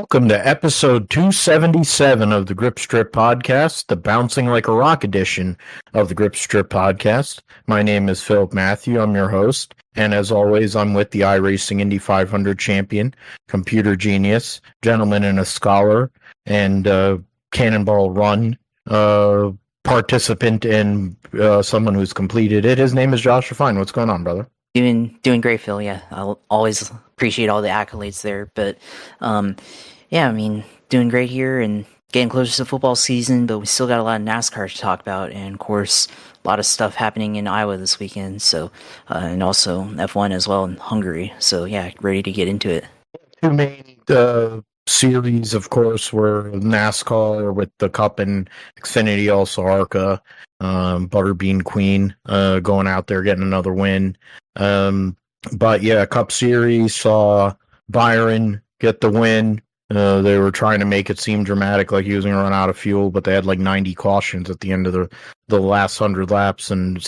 Welcome to episode 277 of the Grip Strip Podcast, the Bouncing Like a Rock edition of the Grip Strip Podcast. My name is Philip Matthew. I'm your host. And as always, I'm with the iRacing Indy 500 champion, computer genius, gentleman and a scholar, and Cannonball Run participant and someone who's completed it. His name is Josh Fine. What's going on, brother? Doing great, Phil. Yeah, I'll always appreciate all the accolades there. But doing great here and getting closer to football season. But we still got a lot of NASCAR to talk about, and of course, a lot of stuff happening in Iowa this weekend. So, and also F1 as well in Hungary. So yeah, ready to get into it. Two main series, of course, were NASCAR with the Cup and XFinity, also ARCA. Butterbean Queen going out there getting another win. But yeah, Cup Series saw Byron get the win. They were trying to make it seem dramatic, like he was going to run out of fuel, but they had like 90 cautions at the end of the last 100 laps, and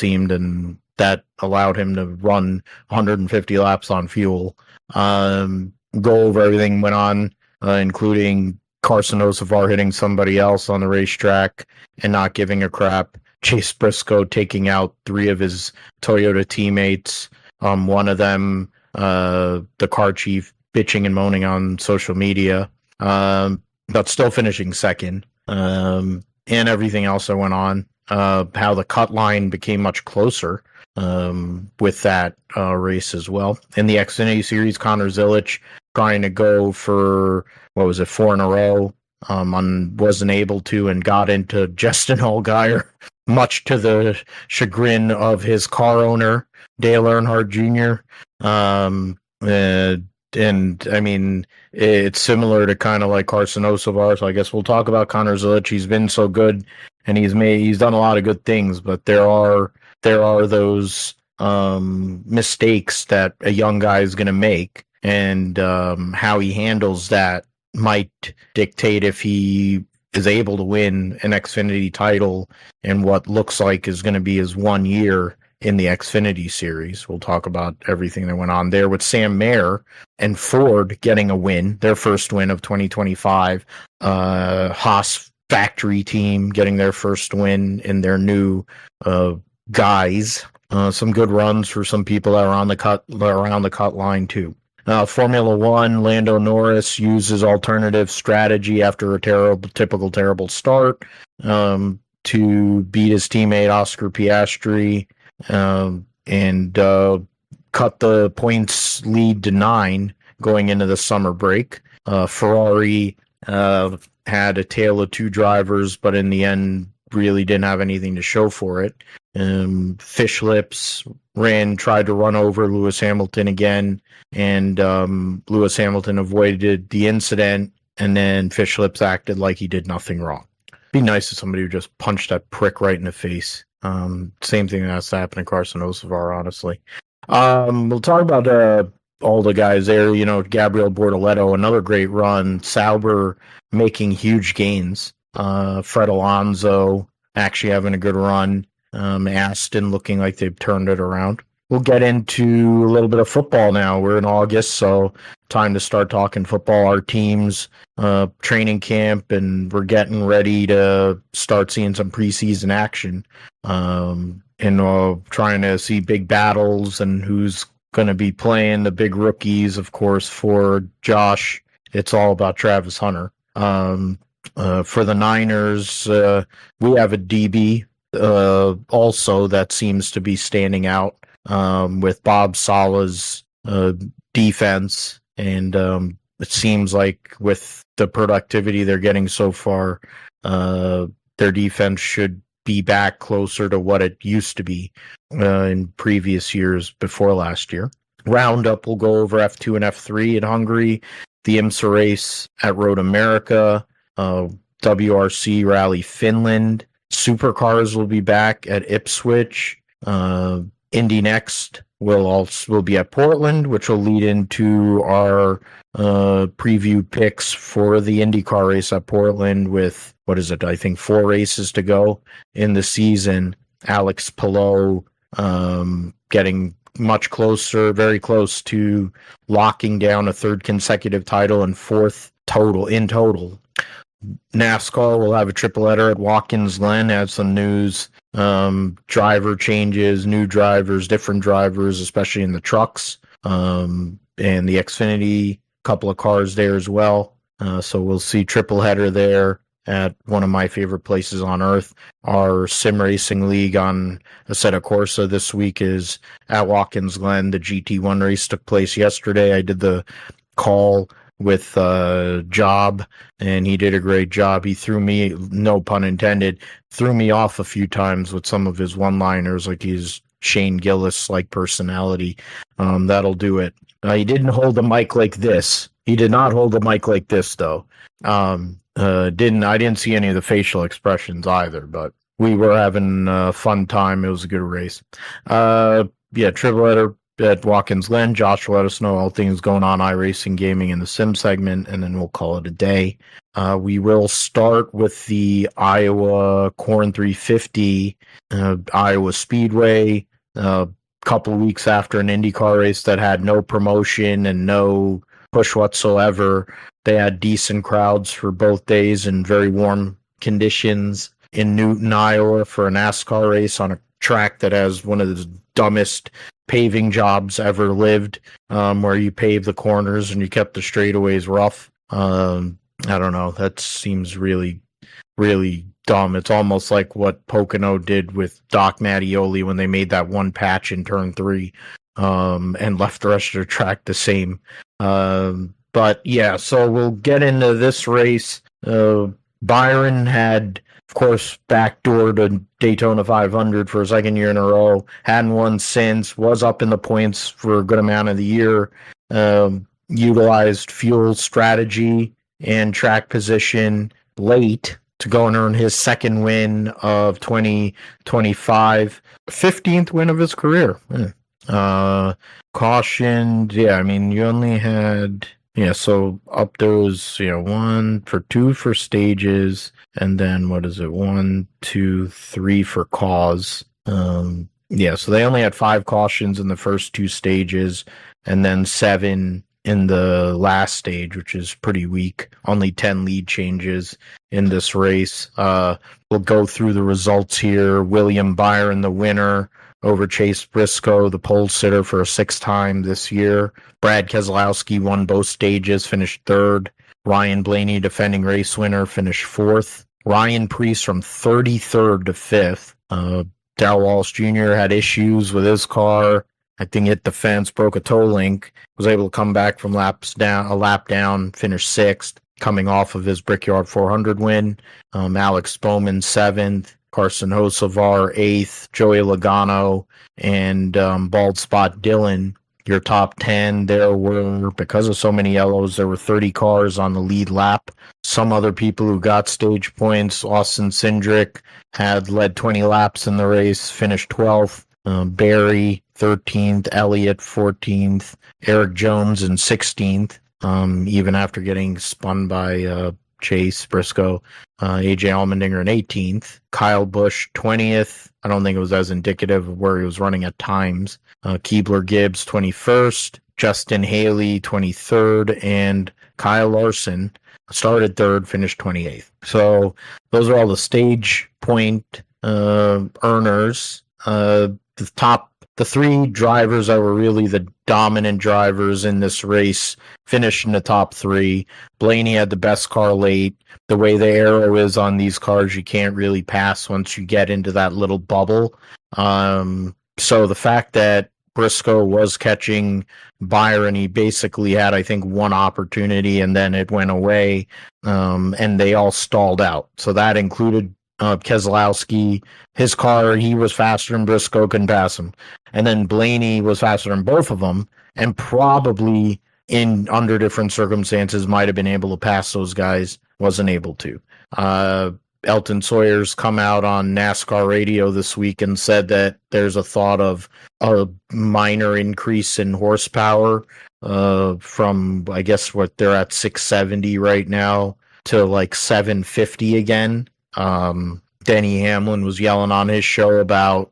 that allowed him to run 150 laps on fuel. Go over everything went on, including Carson Osavar hitting somebody else on the racetrack and not giving a crap. Chase Briscoe taking out 3 of his Toyota teammates. One of them, the car chief, bitching and moaning on social media, but still finishing second. And everything else that went on. How the cut line became much closer with that race as well. In the Xfinity Series, Connor Zilic trying to go for, 4 in a row. Wasn't able to and got into Justin Allgaier, much to the chagrin of his car owner, Dale Earnhardt Jr. And I mean, it's similar to kind of like Carson Osavar. So I guess we'll talk about Connor Zilic. He's been so good, and he's done a lot of good things, but there are those mistakes that a young guy is going to make, and how he handles that might dictate if he is able to win an Xfinity title in what looks like is going to be his 1 year in the Xfinity Series. We'll talk about everything that went on there with Sam Mayer and Ford getting a win, their first win of 2025. Haas factory team getting their first win in their new guys. Some good runs for some people that are on around the cut line too. Formula One, Lando Norris uses alternative strategy after a typical terrible start to beat his teammate Oscar Piastri and cut the points lead to 9 going into the summer break. Ferrari had a tale of 2 drivers, but in the end really didn't have anything to show for it. Fish Lips tried to run over Lewis Hamilton again, and Lewis Hamilton avoided the incident, and then Fish Lips acted like he did nothing wrong. Be nice if somebody would just punch that prick right in the face. Same thing that's happened to Carson Osavar, honestly. We'll talk about all the guys there. Gabriel Bortoleto, another great run. Sauber making huge gains. Fred Alonso actually having a good run. Aston looking like they've turned it around. We'll get into a little bit of football now. We're in August, so time to start talking football. Our teams, training camp, and we're getting ready to start seeing some preseason action. And trying to see big battles and who's going to be playing the big rookies. Of course, for Josh, it's all about Travis Hunter. For the Niners, we have a DB also that seems to be standing out with Bob Sala's defense, and it seems like with the productivity they're getting so far, their defense should be back closer to what it used to be in previous years before last year. Roundup will go over F2 and F3 in Hungary, the IMSA race at Road America, WRC Rally Finland. Supercars will be back at Ipswich. Indy Next will be at Portland, which will lead into our preview picks for the IndyCar race at Portland with, 4 races to go in the season. Alex Palou getting much closer, very close to locking down a third consecutive title and fourth in total. NASCAR will have a triple header at Watkins Glen. Had some news, driver changes, new drivers, different drivers, especially in the trucks, and the XFinity, couple of cars there as well. So we'll see triple header there at one of my favorite places on earth. Our sim racing league on Assetto Corsa this week is at Watkins Glen. The GT1 race took place yesterday. I did the call with Job, and he did a great job. He threw me, no pun intended, threw me off a few times with some of his one-liners, like his Shane Gillis-like personality. That'll do it. He didn't hold the mic like this. He did not hold the mic like this, though. I didn't see any of the facial expressions either, but we were having a fun time. It was a good race. Triple header at Watkins Glen. Josh will let us know all things going on iRacing gaming in the sim segment, and then we'll call it a day. We will start with the Iowa Corn 350, Iowa Speedway, a couple of weeks after an IndyCar race that had no promotion and no push whatsoever. They had decent crowds for both days in very warm conditions in Newton, Iowa for a NASCAR race on a track that has one of the dumbest paving jobs ever lived, where you pave the corners and you kept the straightaways rough. I don't know. That seems really, really dumb. It's almost like what Pocono did with Doc Mattioli when they made that one patch in turn 3, and left the rest of the track the same. But yeah, so we'll get into this race. Byron had, of course, backdoored a Daytona 500 for a second year in a row. Hadn't won since. Was up in the points for a good amount of the year. Utilized fuel strategy and track position late to go and earn his second win of 2025. 15th win of his career. Cautioned. Yeah, I mean, you only had... Yeah, so up there was, 2 for stages, and then, 1, 2, 3 for cause. So they only had 5 cautions in the first 2 stages, and then 7 in the last stage, which is pretty weak. Only 10 lead changes in this race. We'll go through the results here. William Byron, the winner, over Chase Briscoe, the pole sitter for a 6th time this year. Brad Keselowski won both stages, finished 3rd. Ryan Blaney, defending race winner, finished 4th. Ryan Preece from 33rd to 5th. Darrell Wallace Jr. had issues with his car. I think hit the fence, broke a toe link. Was able to come back from a lap down, finish 6th, coming off of his Brickyard 400 win. Alex Bowman 7th. Carson Hocevar 8th, Joey Logano, and Bald Spot Dylan. Your top 10, there were, because of so many yellows, there were 30 cars on the lead lap. Some other people who got stage points, Austin Cindric had led 20 laps in the race, finished 12th. Barry 13th, Elliott 14th, Eric Jones in 16th, even after getting spun by Chase Briscoe. AJ Allmendinger in 18th. Kyle Busch 20th. I don't think it was as indicative of where he was running at times. Keebler Gibbs 21st. Justin Haley 23rd. And Kyle Larson started 3rd, finished 28th. So those are all the stage point earners. The 3 drivers that were really the dominant drivers in this race finished in the top 3. Blaney had the best car late. The way the arrow is on these cars, you can't really pass once you get into that little bubble. So the fact that Briscoe was catching Byron, he basically had, I think, 1 opportunity, and then it went away, and they all stalled out. So that included Keselowski. His car, he was faster than Briscoe, couldn't pass him. And then Blaney was faster than both of them, and probably under different circumstances might have been able to pass those guys, wasn't able to. Elton Sawyer's come out on NASCAR radio this week and said that there's a thought of a minor increase in horsepower from, I guess, what they're at 670 right now to like 750 again. Denny Hamlin was yelling on his show about,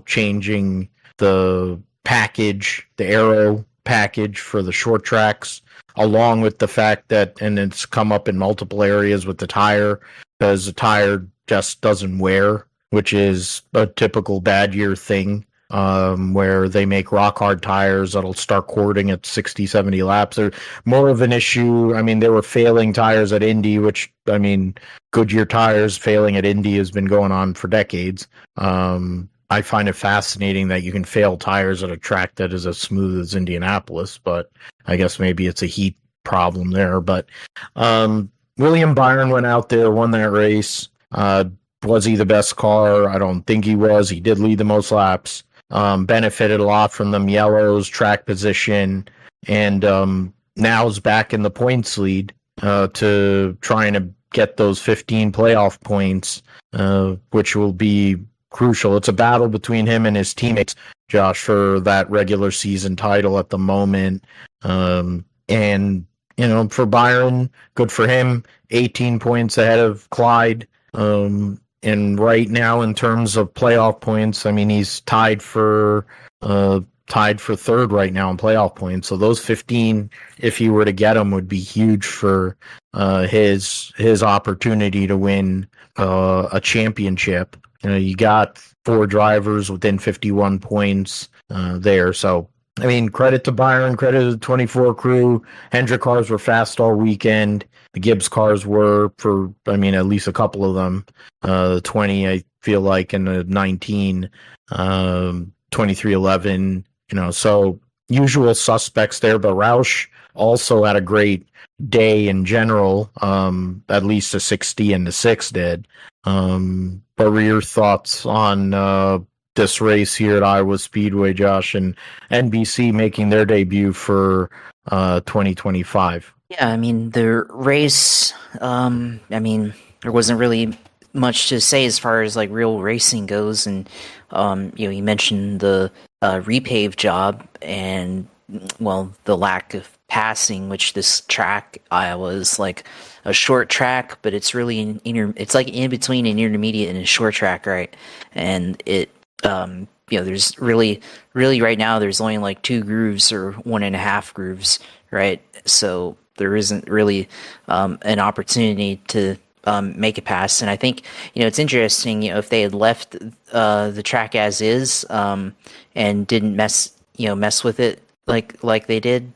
changing the package, the aero package for the short tracks, along with the fact that, and it's come up in multiple areas with the tire, because the tire just doesn't wear, which is a typical bad year thing, where they make rock hard tires that'll start cording at 60, 70 laps. They're more of an issue. I mean, they were failing tires at Indy, which, I mean, Goodyear tires failing at Indy has been going on for decades. I find it fascinating that you can fail tires at a track that is as smooth as Indianapolis, but I guess maybe it's a heat problem there. But William Byron went out there, won that race. Was he the best car? I don't think he was. He did lead the most laps. Benefited a lot from them yellows, track position, and now is back in the points lead to trying to get those 15 playoff points, which will be crucial. It's a battle between him and his teammates, Josh, for that regular season title at the moment. And, you know, for Byron, good for him, 18 points ahead of Clyde. And right now, in terms of playoff points, I mean, he's tied for third right now in playoff points. So those 15, if he were to get them, would be huge for his opportunity to win a championship. You know, you got 4 drivers within 51 points there. So, I mean, credit to Byron, credit to the 24 crew. Hendrick cars were fast all weekend. The Gibbs cars were for, I mean, at least a couple of them. The 20, I feel like, and the 19, 2311, you know, so usual suspects there. But Roush also had a great day in general, at least the 60 and the 6 did. What were your thoughts on this race here at Iowa Speedway, Josh, and NBC making their debut for 2025? Yeah, I mean, the race, I mean, there wasn't really much to say as far as like real racing goes. And, you know, you mentioned the repave job and, well, the lack of passing, which this track, Iowa, is like a short track, but it's really it's like in between an intermediate and a short track, right? And it, you know, there's really right now, there's only like 2 grooves or 1.5 grooves, right? So there isn't really an opportunity to make a pass. And I think, you know, it's interesting, you know, if they had left the track as is and didn't mess with it like they did,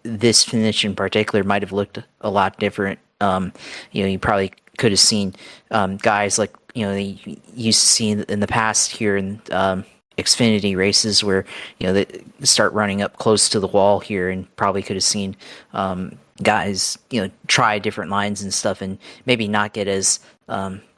this finish in particular might have looked a lot different. You know, you probably could have seen guys like, you know, they used to see in the past here in Xfinity races where, you know, they start running up close to the wall here, and probably could have seen guys, you know, try different lines and stuff and maybe not get as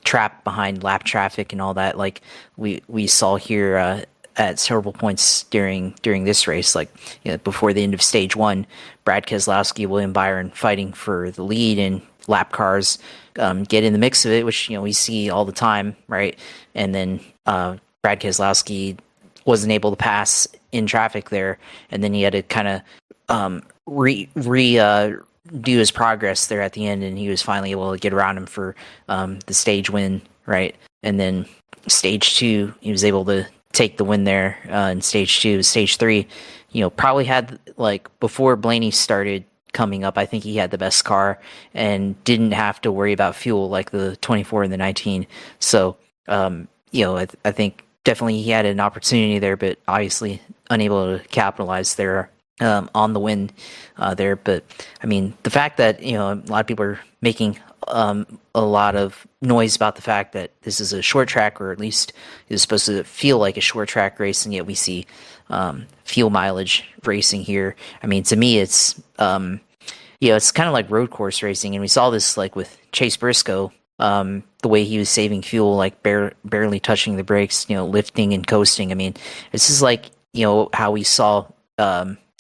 trapped behind lap traffic and all that like we saw here at several points during this race. Like, you know, before the end of stage 1, Brad Keselowski, William Byron fighting for the lead, and lap cars get in the mix of it, which, you know, we see all the time, right? And then Brad Keselowski wasn't able to pass in traffic there, and then he had to kind of do his progress there at the end, and he was finally able to get around him for the stage win, right? And then stage 2, he was able to take the win there in stage 2. Stage 3, you know, probably had, like, before Blaney started coming up, I think he had the best car and didn't have to worry about fuel like the 24 and the 19. So, you know, I think definitely he had an opportunity there, but obviously unable to capitalize there on the win there. But I mean, the fact that, you know, a lot of people are making a lot of noise about the fact that this is a short track, or at least is supposed to feel like a short track race, and yet we see fuel mileage racing here. I mean, to me, it's you know, it's kind of like road course racing, and we saw this like with Chase Briscoe, the way he was saving fuel, like barely touching the brakes, you know, lifting and coasting. I mean, this is like, you know, how we saw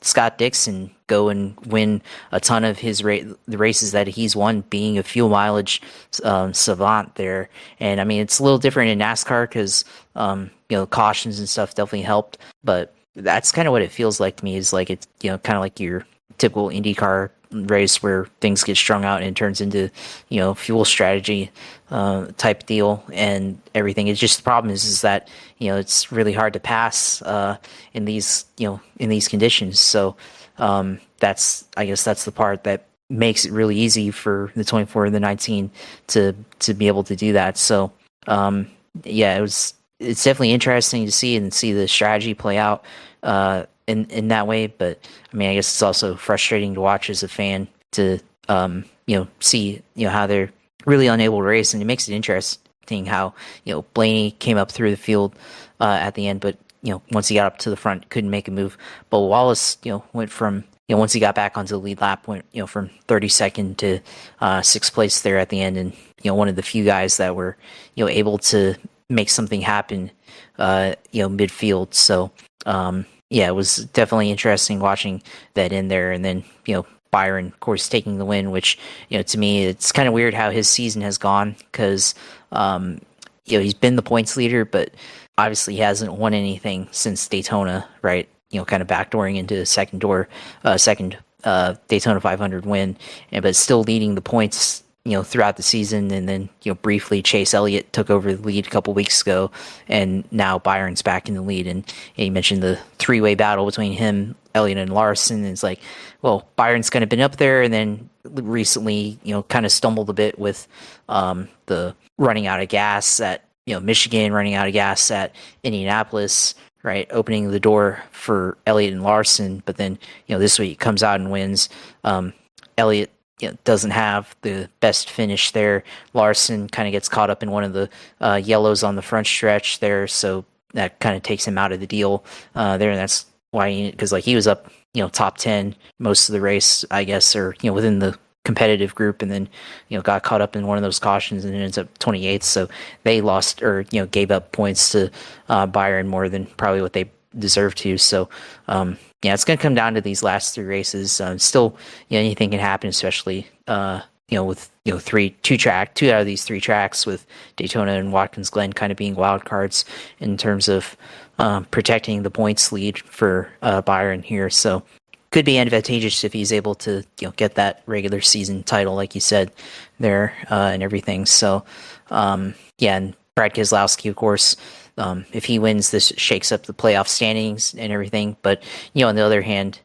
Scott Dixon go and win a ton of the races that he's won, being a fuel mileage savant there. And I mean, it's a little different in NASCAR because you know, cautions and stuff definitely helped, but that's kind of what it feels like to me. Is like, it's, you know, kind of like you're typical IndyCar race where things get strung out and it turns into, fuel strategy type deal and everything. It's just the problem is that, it's really hard to pass in these conditions. So I guess that's the part that makes it really easy for the 24 and the 19 to be able to do that. So it's definitely interesting to see the strategy play out in that way. But I mean, I guess it's also frustrating to watch as a fan to see how they're really unable to race, and it makes it interesting how Blaney came up through the field at the end, but once he got up to the front couldn't make a move. But Wallace went from once he got back onto the lead lap, went from 32nd to 6th place there at the end, and one of the few guys that were able to make something happen midfield. So it was definitely interesting watching that in there. And then Byron, of course, taking the win, which to me it's kind of weird how his season has gone, because he's been the points leader, but obviously he hasn't won anything since Daytona, right? Kind of backdooring into the second Daytona 500 win, but still leading the points throughout the season. And then briefly Chase Elliott took over the lead a couple weeks ago, and now Byron's back in the lead. And you mentioned the three-way battle between him, Elliott, and Larson. And it's like, well, Byron's kind of been up there, and then recently kind of stumbled a bit with the running out of gas at Michigan, running out of gas at Indianapolis, right, opening the door for Elliott and Larson. But then this week comes out and wins. Elliott doesn't have the best finish there. Larson kind of gets caught up in one of the yellows on the front stretch there, so that kind of takes him out of the deal there. And that's why, because he was up top 10 most of the race, I guess, or within the competitive group, and then got caught up in one of those cautions and ends up 28th. So they lost, or gave up points to Byron more than probably what they deserve to. So it's going to come down to these last three races. Still, anything can happen, especially with two out of these three tracks, with Daytona and Watkins Glen kind of being wild cards in terms of protecting the points lead for Byron here. So could be advantageous if he's able to get that regular season title, like you said there, and everything. So and Brad Keselowski, of course, if he wins, this shakes up the playoff standings and everything. But on the other hand,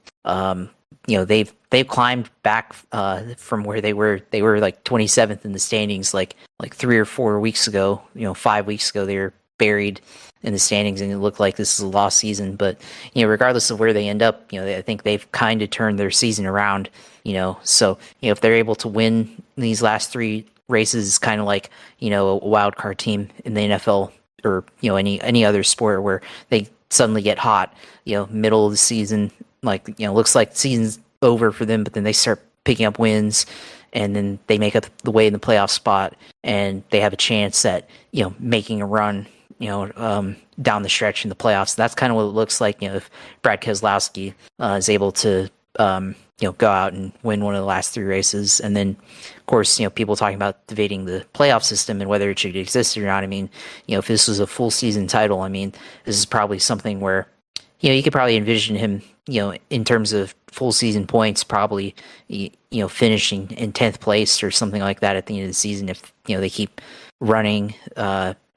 they've climbed back from where they were. They were like 27th in the standings like 3 or 4 weeks ago. 5 weeks ago, they were buried in the standings, and it looked like this is a lost season. But regardless of where they end up, I think they've kind of turned their season around. So if they're able to win these last three races, it's kind of like a wild card team in the NFL or any other sport where they suddenly get hot. Middle of the season, looks like the season's over for them, but then they start picking up wins, and then they make up the way in the playoff spot, and they have a chance at making a run down the stretch in the playoffs. That's kind of what it looks like if Brad Keselowski is able to go out and win one of the last three races. And then of course people talking about debating the playoff system and whether it should exist or not. I mean, if this was a full season title, I mean, this is probably something where you could probably envision him in terms of full season points, probably finishing in 10th place or something like that at the end of the season if they keep running,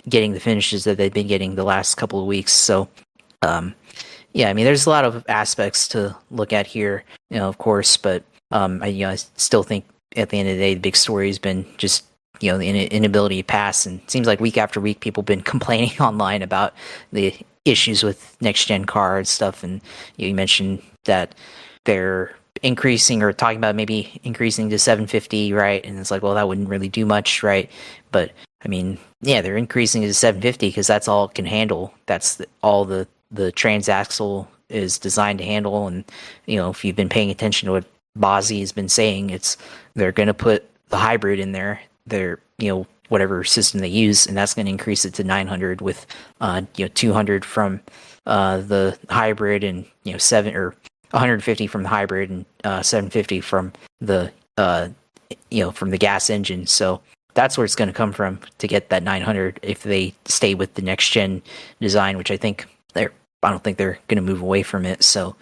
getting the finishes that they've been getting the last couple of weeks. So I mean, there's a lot of aspects to look at here, of course, but I still think at the end of the day, the big story has been just the inability to pass. And it seems like week after week, people have been complaining online about the issues with next gen car and stuff. And you mentioned that they're increasing or talking about maybe increasing to 750, right? And it's like, well, that wouldn't really do much, right? But I mean, they're increasing to 750 because that's all it can handle. That's all the transaxle is designed to handle. And if you've been paying attention to what Bozzi has been saying, they're going to put the hybrid in there. They're whatever system they use, and that's going to increase it to 900 with 200 from the hybrid, and 150 from the hybrid, and 750 from the from the gas engine. So that's where it's going to come from to get that 900 if they stay with the next gen design, which I don't think they're going to move away from it. So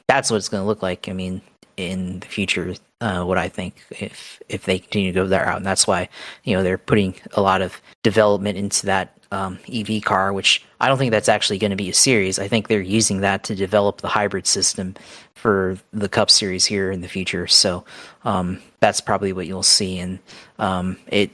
That's what it's going to look like. I mean, in the future, what I think if they continue to go that route, and that's why they're putting a lot of development into that EV car, which I don't think that's actually going to be a series. I think they're using that to develop the hybrid system for the Cup Series here in the future. So that's probably what you'll see, and I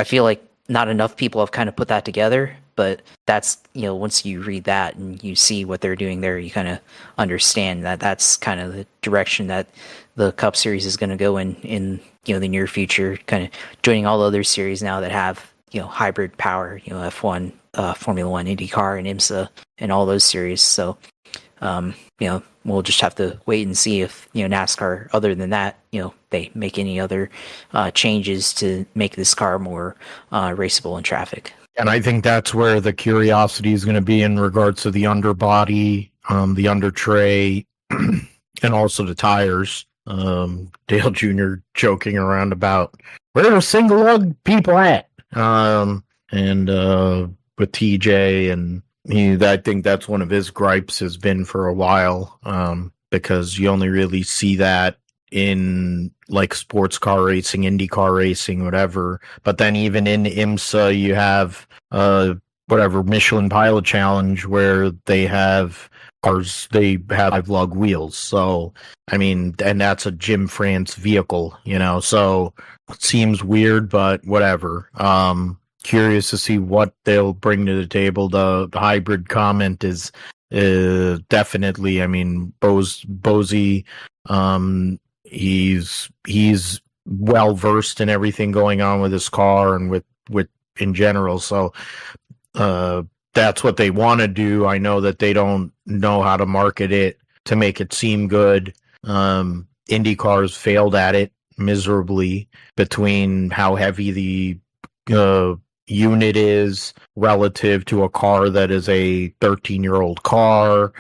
feel like not enough people have kind of put that together. But that's, once you read that and you see what they're doing there, you kind of understand that that's kind of the direction that the Cup Series is going to go in the near future, kind of joining all the other series now that have, hybrid power, F1, Formula One, IndyCar, and IMSA, and all those series. So, we'll just have to wait and see if, NASCAR, other than that, they make any other changes to make this car more raceable in traffic. And I think that's where the curiosity is going to be in regards to the underbody, the under tray, and also the tires. Dale Jr. joking around about where are single lug people at? And with TJ, and I think that's one of his gripes has been for a while, because you only really see that in like sports car racing, IndyCar racing, whatever. But then even in IMSA, you have Michelin Pilot Challenge where they have cars, they have 5 lug wheels. So I mean, and that's a Jim France vehicle, so it seems weird, but whatever. Curious to see what they'll bring to the table. The hybrid comment is definitely, I mean, Bozy, he's well versed in everything going on with his car and with in general. So that's what they want to do. I know that they don't know how to market it to make it seem good. IndyCars failed at it miserably between how heavy the unit is relative to a car that is a 13-year-old car.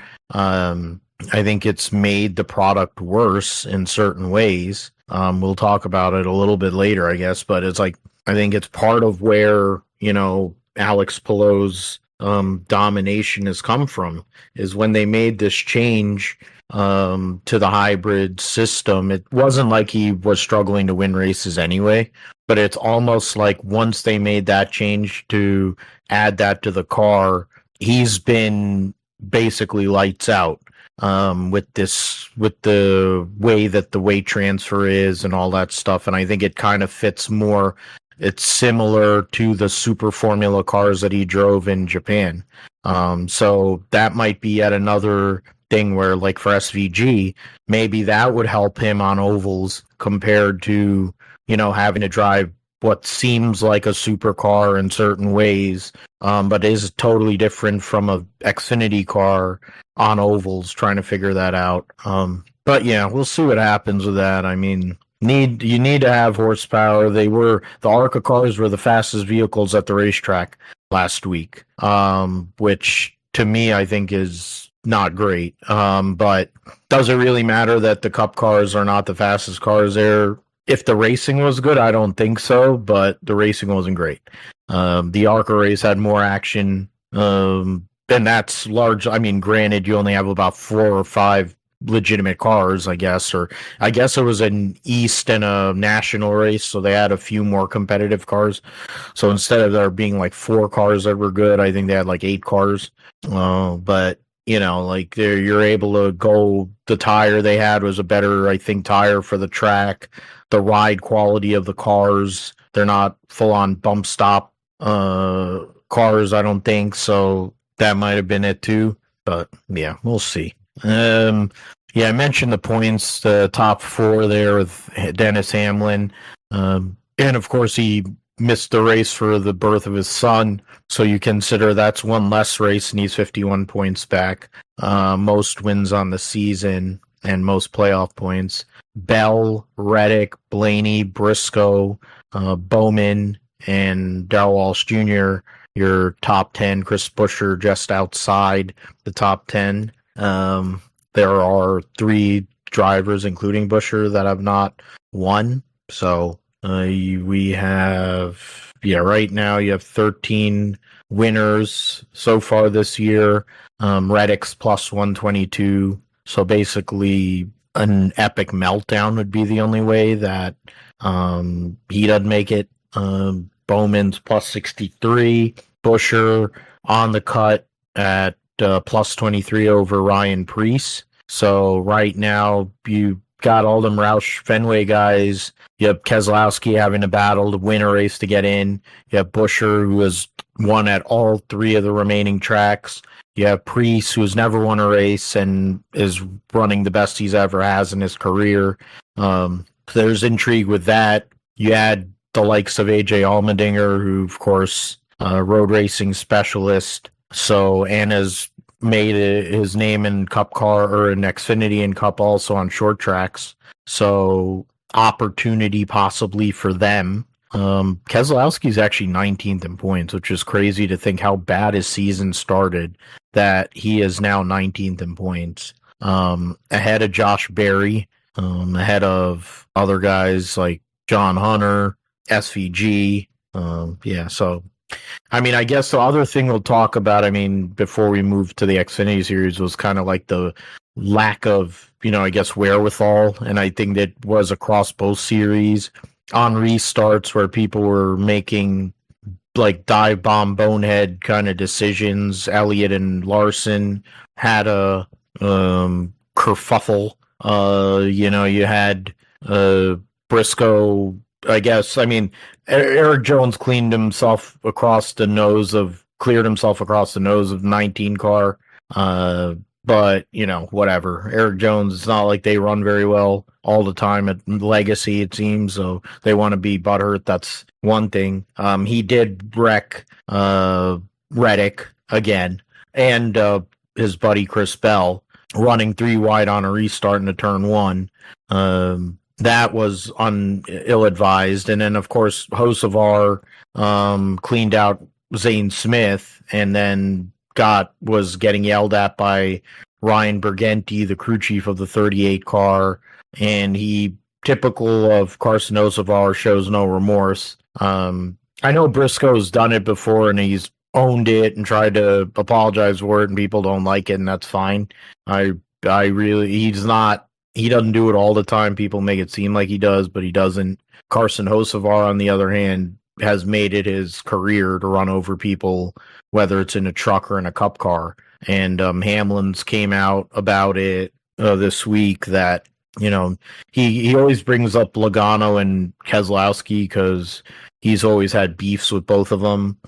I think it's made the product worse in certain ways. We'll talk about it a little bit later, I guess, but it's like, I think it's part of where, Alex Palou's domination has come from, is when they made this change to the hybrid system. It wasn't like he was struggling to win races anyway, but it's almost like once they made that change to add that to the car, he's been basically lights out. With the way that the weight transfer is and all that stuff. And I think it kind of fits more. It's similar to the super formula cars that he drove in Japan. So that might be yet another thing where, like for SVG, maybe that would help him on ovals compared to, having to drive what seems like a supercar in certain ways, but is totally different from a Xfinity car on ovals, trying to figure that out. But yeah, we'll see what happens with that. I mean, you need to have horsepower. The ARCA cars were the fastest vehicles at the racetrack last week, which to me I think is not great. But does it really matter that the Cup cars are not the fastest cars there? If the racing was good, I don't think so, but the racing wasn't great. The ARCA race had more action, and that's large. I mean, granted, you only have about 4 or 5 legitimate cars, I guess, or I guess it was an East and a national race, so they had a few more competitive cars. So instead of there being like 4 cars that were good, I think they had like 8 cars. But like you're able to go. The tire they had was a better, I think, tire for the track. The ride quality of the cars, they're not full on bump stop cars, I don't think. So that might have been it too. But yeah, we'll see. I mentioned the points, the top 4 there with Dennis Hamlin. And of course, he missed the race for the birth of his son. So you consider that's one less race, and he's 51 points back. Most wins on the season and most playoff points. Bell, Reddick, Blaney, Briscoe, Bowman, and Darrell Walsh Jr., your top 10. Chris Buescher just outside the top 10. There are 3 drivers, including Buescher, that have not won. So we have, right now you have 13 winners so far this year. Reddick's plus 122, So basically, an epic meltdown would be the only way that he doesn't make it. Bowman's plus 63. Buescher on the cut at plus 23 over Ryan Preece. So right now, you got all them Roush Fenway guys. You have Keselowski having a battle to win a race to get in. You have Buescher, who has won at all three of the remaining tracks. You have Preece, who has never won a race and is running the best he's ever has in his career. There's intrigue with that. You add the likes of AJ Allmendinger, who, of course, road racing specialist. So, and has made his name in Cup car or in Xfinity and Cup also on short tracks. So, opportunity possibly for them. Keselowski's actually 19th in points, which is crazy to think how bad his season started, that he is now 19th in points, ahead of Josh Berry, ahead of other guys like John Hunter, SVG. So I mean, I guess the other thing we'll talk about, I mean, before we move to the Xfinity series, was kind of like the lack of, I guess, wherewithal. And I think that was across both series on restarts where people were making like dive bomb bonehead kind of decisions. Elliott and Larson had a kerfuffle. You had Briscoe, I guess. I mean, Eric Jones cleared himself across the nose of 19 car. But, whatever. Eric Jones, it's not like they run very well all the time at Legacy, it seems. So they want to be butthurt. That's one thing. He did wreck Reddick again, and his buddy Chris Bell running 3 wide on a restart into turn 1. That was ill-advised. And then, of course, Hocevar cleaned out Zane Smith and then was getting yelled at by Ryan Bergenti, the crew chief of the 38 car. And he, typical of Carson Hocevar, shows no remorse. I know Briscoe's done it before and he's owned it and tried to apologize for it, and people don't like it, and that's fine. He doesn't do it all the time. People make it seem like he does, but he doesn't. Carson Hocevar, on the other hand, has made it his career to run over people, whether it's in a truck or in a cup car. And Hamlin's came out about it this week that, he always brings up Logano and Keselowski because he's always had beefs with both of them.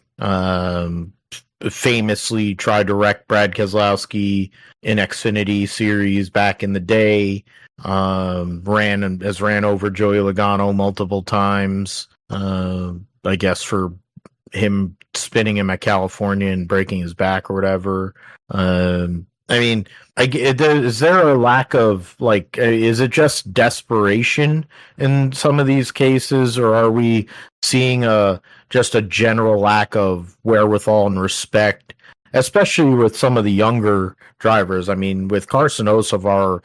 Famously tried to wreck Brad Keselowski in Xfinity series back in the day. Ran over Joey Logano multiple times. I guess for him spinning him at California and breaking his back or whatever. I mean, is there a lack of, is it just desperation in some of these cases, or are we seeing just a general lack of wherewithal and respect, especially with some of the younger drivers? I mean, with Carson Hocevar,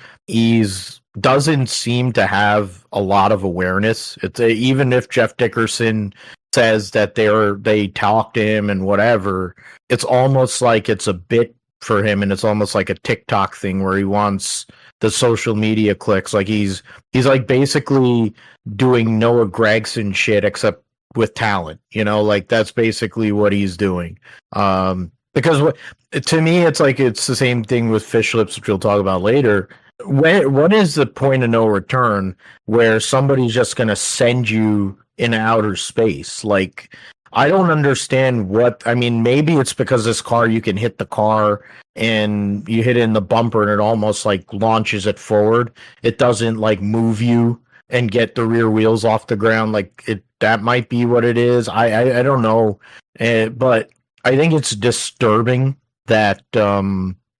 doesn't seem to have a lot of awareness. Even if Jeff Dickerson says that they talk to him and whatever, it's almost like it's a bit for him, and it's almost like a TikTok thing where he wants the social media clicks. Like he's like basically doing Noah Gragson shit except with talent, that's basically what he's doing. Because to me, it's like it's the same thing with fish lips, which we'll talk about later. What is the point of no return where somebody's just going to send you in outer space? Like, I don't understand maybe it's because this car, you can hit the car and you hit it in the bumper and it almost like launches it forward. It doesn't like move you and get the rear wheels off the ground. That might be what it is. I don't know. But I think it's disturbing that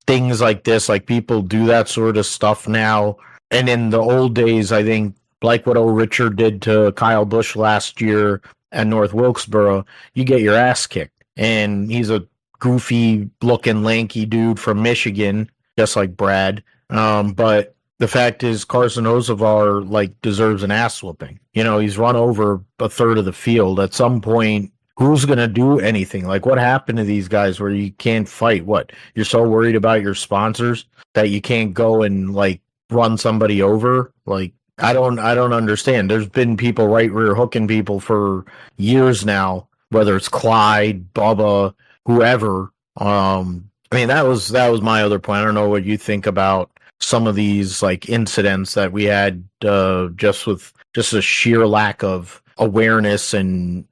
things like this, like people do that sort of stuff now. And in the old days, I think like what Richard did to Kyle Busch last year at North Wilkesboro, you get your ass kicked. And he's a goofy looking lanky dude from Michigan, just like Brad. But the fact is Carson Hocevar deserves an ass whooping. He's run over a third of the field. At some point, who's going to do anything? Like, what happened to these guys where you can't fight? What, you're so worried about your sponsors that you can't go and like run somebody over? Like, I don't understand. There's been people right rear hooking people for years now, whether it's Clyde, Bubba, whoever. I mean, that was my other point. I don't know what you think about some of these like incidents that we had, just with just a sheer lack of awareness and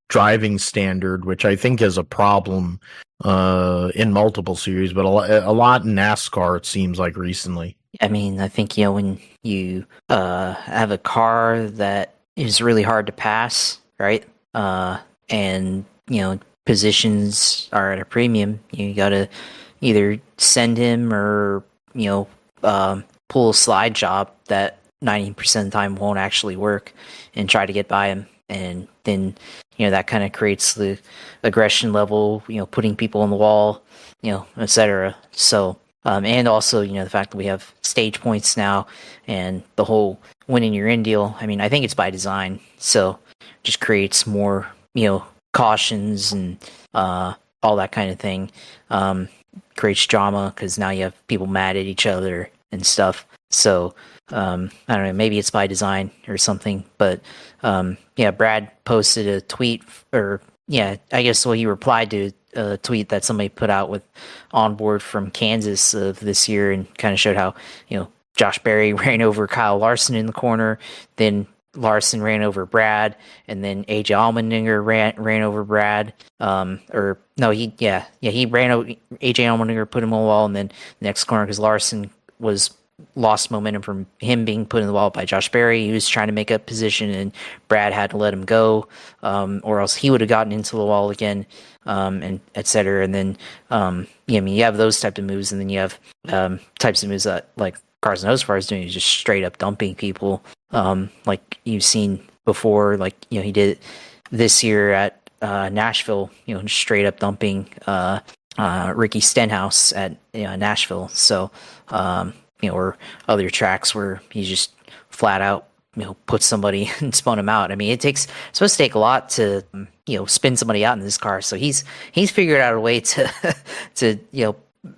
driving standard, which I think is a problem in multiple series, but a lot in NASCAR, it seems like recently. I mean, I think, when you have a car that is really hard to pass, right? And, positions are at a premium, you got to either send him or, pull a slide job that 90% of the time won't actually work and try to get by him. And then, that kind of creates the aggression level, putting people on the wall, etc. So, and also, the fact that we have stage points now and the whole winning your in deal. I mean, I think it's by design. So just creates more, cautions and all that kind of thing. Creates drama because now you have people mad at each other and stuff. So I don't know, maybe it's by design or something. But Brad posted a tweet, or I guess he replied to a tweet that somebody put out with onboard from Kansas of this year, and kind of showed how Josh Berry ran over Kyle Larson in the corner, then Larson ran over Brad, and then AJ Allmendinger ran over Brad. He ran over AJ Allmendinger, put him on the wall, and then next corner, because Larson lost momentum from him being put in the wall by Josh Berry. He was trying to make up position, and Brad had to let him go, or else he would have gotten into the wall again, and etc. And then, you have those type of moves, and then you have types of moves that like Carson Hocevar is doing, is just straight up dumping people, like you've seen before. Like he did this year at Nashville, straight up dumping Ricky Stenhouse at Nashville. So. Or other tracks where he just flat out, put somebody and spun him out. I mean, it's supposed to take a lot to, spin somebody out in this car. So he's figured out a way to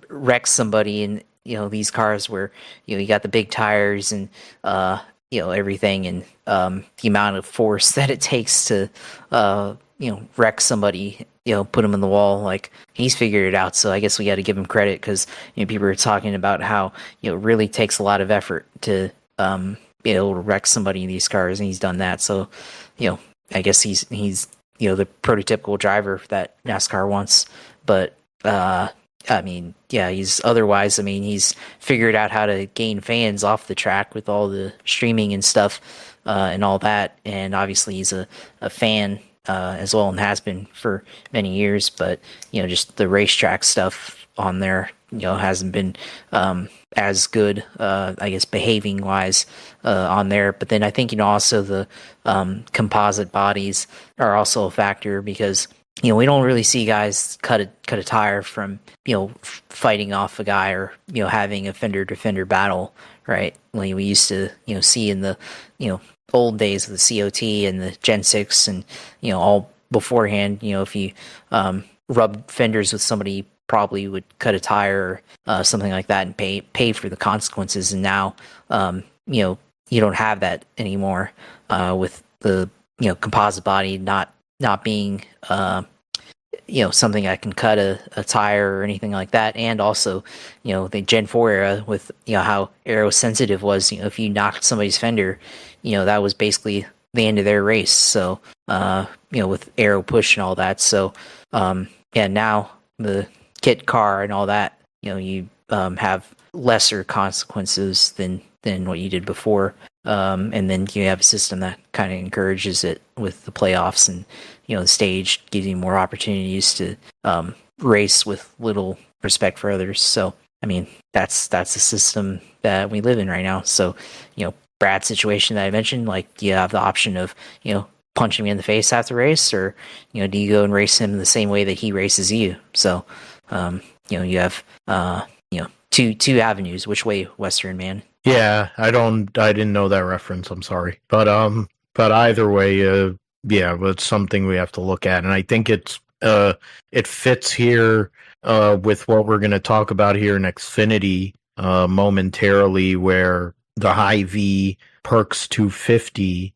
wreck somebody in, these cars where, you got the big tires and, everything, and the amount of force that it takes to, wreck somebody, put him in the wall. Like, he's figured it out. So I guess we got to give him credit, because people are talking about how it really takes a lot of effort to be able to wreck somebody in these cars, and he's done that. So I guess he's the prototypical driver that NASCAR wants. But he's figured out how to gain fans off the track with all the streaming and stuff, and all that. And obviously he's a fan as well, and has been for many years. But just the racetrack stuff on there hasn't been as good, I guess, behaving wise on there. But then I think also the composite bodies are also a factor, because we don't really see guys cut a tire from fighting off a guy, or having a fender to fender battle, right? Like we used to see in the old days of the COT and the Gen 6, and all beforehand. If you rubbed fenders with somebody, probably would cut a tire or something like that, and pay for the consequences. And now you don't have that anymore, with the composite body not being something that can cut a tire or anything like that. And also the Gen 4 era, with how aero sensitive was, if you knocked somebody's fender, that was basically the end of their race. So with aero push and all that. So now the kit car and all that, you have lesser consequences than what you did before. And then you have a system that kind of encourages it with the playoffs, and the stage gives you more opportunities to race with little respect for others. So I mean, that's the system that we live in right now. So Brad's situation that I mentioned, like, you have the option of punching me in the face after race, or do you go and race him the same way that he races you? So you have two avenues. Which way, Western man? Yeah, I didn't know that reference. I'm sorry, but either way, Yeah, but it's something we have to look at, and I think it fits here with what we're going to talk about here in Xfinity momentarily, where the High V Perks 250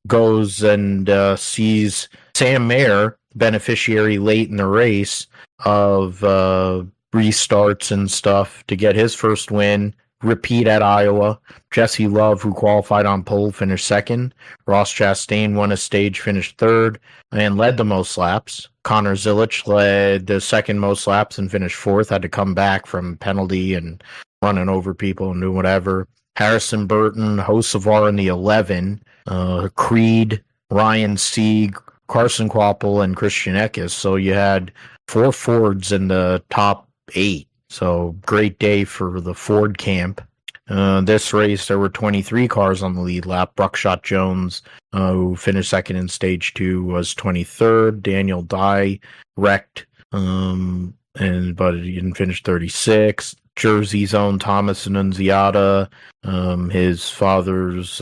goes and sees Sam Mayer, beneficiary late in the race of restarts and stuff, to get his first win. Repeat at Iowa. Jesse Love, who qualified on pole, finished second. Ross Chastain won a stage, finished third, and led the most laps. Connor Zilic led the second most laps and finished fourth. Had to come back from penalty and running over people and doing whatever. Harrison Burton, Hocevar in the 11. Creed, Ryan Sieg, Carson Kvapil, and Christian Eckes. So you had 4 Fords in the top 8. So great day for the Ford camp. This race, there were 23 cars on the lead lap. Bruckshot Jones, who finished second in stage 2, was 23rd. Daniel Dye wrecked, but he didn't finish 36th. Jersey's own Thomas Annunziata, his father's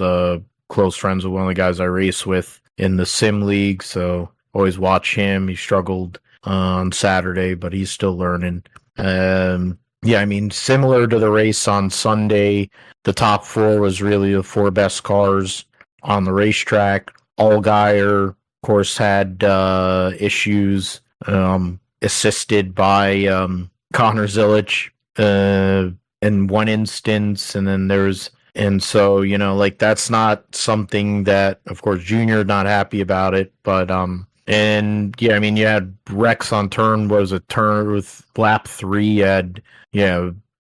close friends with one of the guys I race with in the Sim League, so always watch him. He struggled on Saturday, but he's still learning. Yeah, I mean, similar to the race on Sunday, the top 4 was really the 4 best cars on the racetrack. Allgaier, of course, had issues, assisted by Connor Zilic in one instance, and so, you know, like, that's not something that, of course, Junior not happy about it, but and yeah, I mean, you had Rex on turn with lap 3. You had,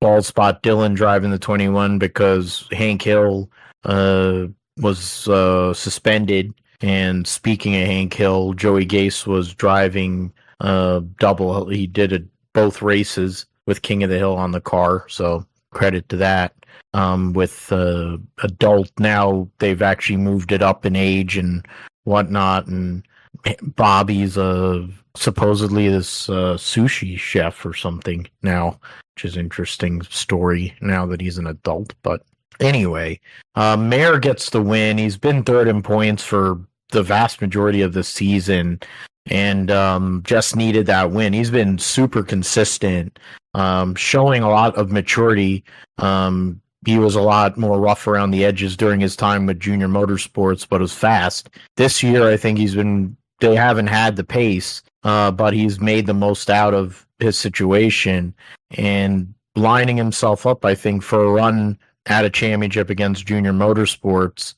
bald spot Dylan driving the 21 because Hank Hill was suspended. And speaking of Hank Hill, Joey Gase was driving double. He did both races with King of the Hill on the car, so credit to that. With adult now, they've actually moved it up in age and whatnot, and Bobby's supposedly this sushi chef or something now, which is an interesting story now that he's an adult. But anyway, Mayer gets the win. He's been third in points for the vast majority of the season, and just needed that win. He's been super consistent, showing a lot of maturity. He was a lot more rough around the edges during his time with Junior Motorsports, but was fast. This year, I think they haven't had the pace, but he's made the most out of his situation and lining himself up, I think, for a run at a championship against Junior Motorsports.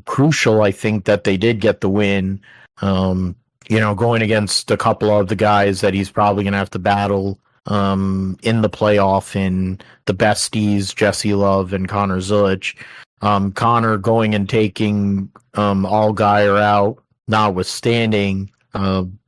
Crucial, I think, that they did get the win, going against a couple of the guys that he's probably going to have to battle in the playoff in the besties, Jesse Love and Connor Zilic. Connor going and taking Allgaier out, notwithstanding,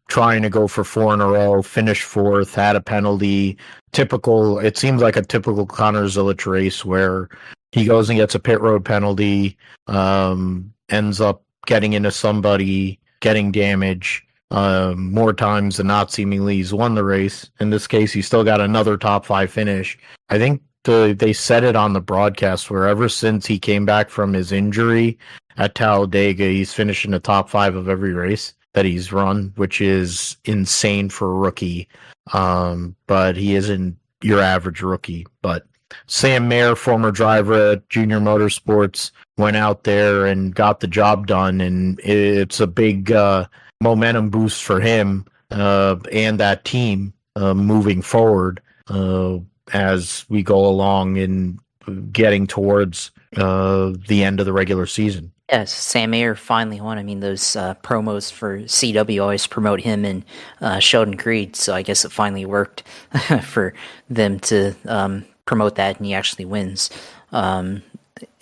trying to go for 4 in a row, finish 4th, had a penalty. It seems like a typical Connor Zilic race where he goes and gets a pit road penalty, ends up getting into somebody, getting damage. More times than not, seemingly he's won the race. In this case, he still got another top 5 finish. I think they said it on the broadcast where ever since he came back from his injury at Talladega, he's finished in the top 5 of every race that he's run, which is insane for a rookie. But he isn't your average rookie. But Sam Mayer, former driver at Junior Motorsports, went out there and got the job done, and it's a big momentum boost for him and that team moving forward as we go along in getting towards the end of the regular season. Yes, Sam Mayer finally won. I mean, those promos for CW always promote him and Sheldon Creed, so I guess it finally worked for them to promote that, and he actually wins and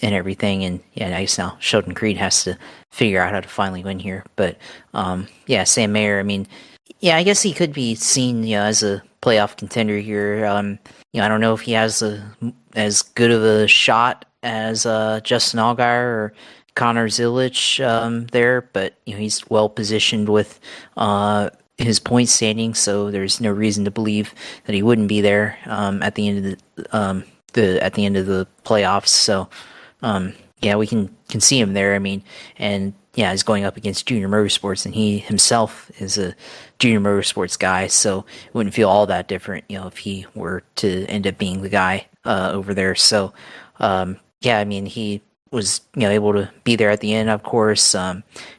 everything. And yeah, I guess now Sheldon Creed has to figure out how to finally win here. But yeah, Sam Mayer, I mean, yeah, I guess he could be seen as a playoff contender here. I don't know if he has as good of a shot as Justin Allgaier or Connor Zilic there, but he's well positioned with his point standing, so there's no reason to believe that he wouldn't be there at the end of the playoffs. So yeah, we can see him there. I mean, and is going up against Junior Motorsports, and he himself is a Junior Motorsports guy, so it wouldn't feel all that different, if he were to end up being the guy over there. So, I mean, he was able to be there at the end, of course.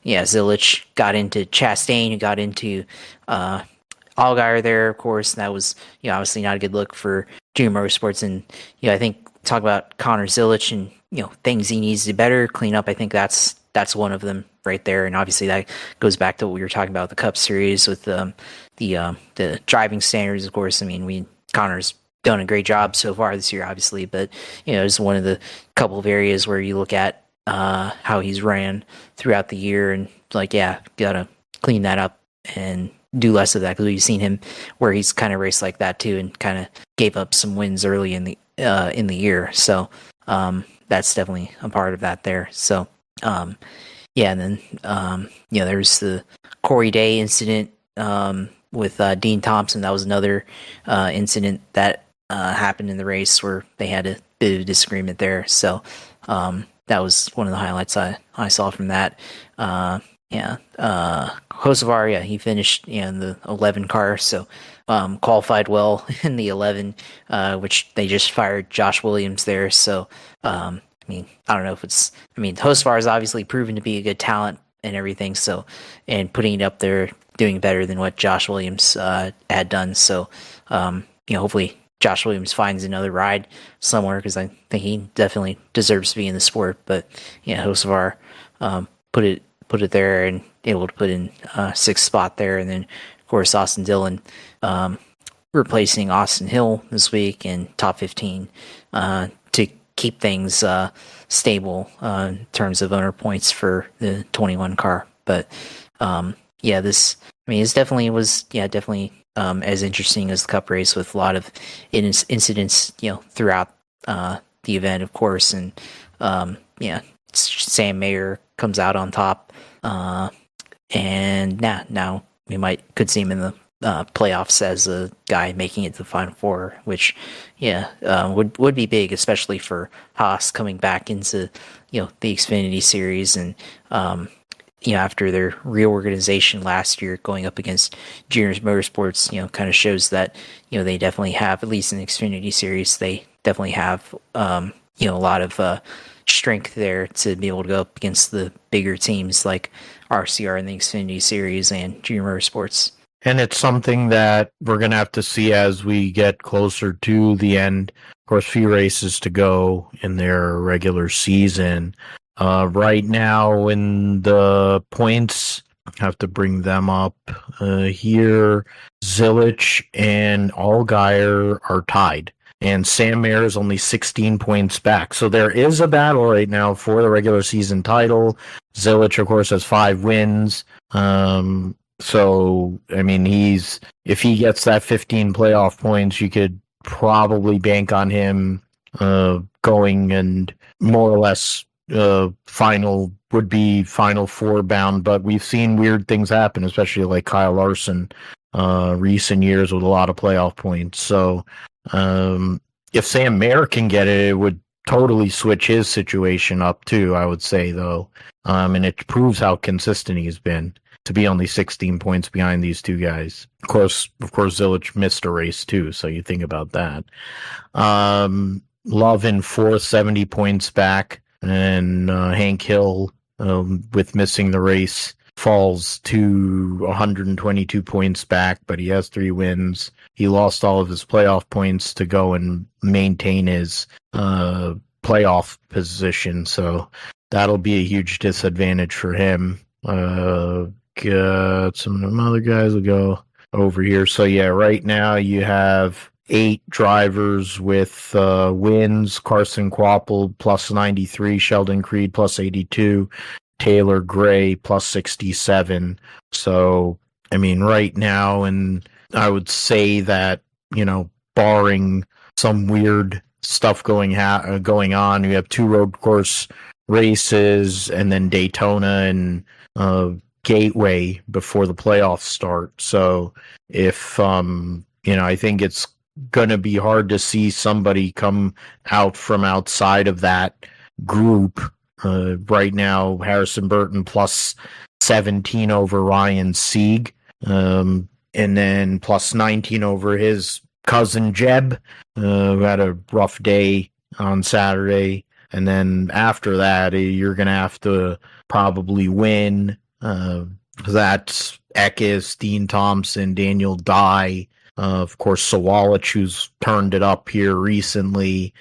Zilich got into Chastain, who got into Allgaier there, of course, and that was obviously not a good look for Junior Motorsports. And I think talk about Connor Zilich and things he needs to better clean up. I think that's one of them right there, and obviously that goes back to what we were talking about with the Cup Series with the driving standards. Of course, I mean Connor's done a great job so far this year, obviously, but it's one of the couple of areas where you look at how he's ran throughout the year, and gotta clean that up and do less of that, because we've seen him where he's kind of raced like that too, and kind of gave up some wins early in the year. So that's definitely a part of that there. So and then there's the Corey Day incident with Dean Thompson. That was another incident that happened in the race where they had a bit of disagreement there. So that was one of the highlights I saw from that. Hocevar, he finished in the 11 car, so qualified well in the 11, which they just fired Josh Williams there. So I don't know if Hocevar is obviously proven to be a good talent and everything, so, and putting it up there, doing better than what Josh Williams had done. So hopefully Josh Williams finds another ride somewhere, because I think he definitely deserves to be in the sport. But Hocevar put it there and able to put in 6th spot there. And then of course Austin Dillon replacing Austin Hill this week in top 15 to keep things stable in terms of owner points for the 21 car. But this it definitely was as interesting as the Cup race, with a lot of incidents throughout the event, of course. And Sam Mayer comes out on top, and now we could see him in the playoffs as a guy making it to the Final Four, which would be big, especially for Haas coming back into the Xfinity series. And after their reorganization last year, going up against Junior Motorsports, kind of shows that they definitely have, at least in the Xfinity series, they definitely have a lot of strength there to be able to go up against the bigger teams like RCR in the Xfinity series and Junior Motorsports. And it's something that we're going to have to see as we get closer to the end. Of course, few races to go in their regular season. Right now in the points, I have to bring them up here. Zilich and Allgaier are tied, and Sam Mayer is only 16 points back. So there is a battle right now for the regular season title. Zilich, of course, has 5 wins. So, if he gets that 15 playoff points, you could probably bank on him going and more or less final 4 bound. But we've seen weird things happen, especially like Kyle Larson recent years with a lot of playoff points. So if Sam Mayer can get it, it would totally switch his situation up too, I would say, though. And it proves how consistent he's been to be only 16 points behind these two guys. Of course, Zilich missed a race too, so you think about that. Love in 4th, 70 points back, and Hank Hill, with missing the race, falls to 122 points back, but he has 3 wins. He lost all of his playoff points to go and maintain his playoff position, so that'll be a huge disadvantage for him. Got some of them other guys will go over here. So right now you have 8 drivers with wins. Carson Kvapil plus 93, Sheldon Creed plus 82, Taylor Gray plus 67. So right now, and I would say that barring some weird stuff going on, you have 2 road course races and then Daytona and Gateway before the playoffs start. So if I think it's gonna be hard to see somebody come out from outside of that group Right now, Harrison Burton plus 17 over Ryan Sieg, and then plus 19 over his cousin Jeb, who had a rough day on Saturday. And then after that, you're going to have to probably win. That's Eckes, Dean Thompson, Daniel Dye, of course, Sawalich, who's turned it up here recently,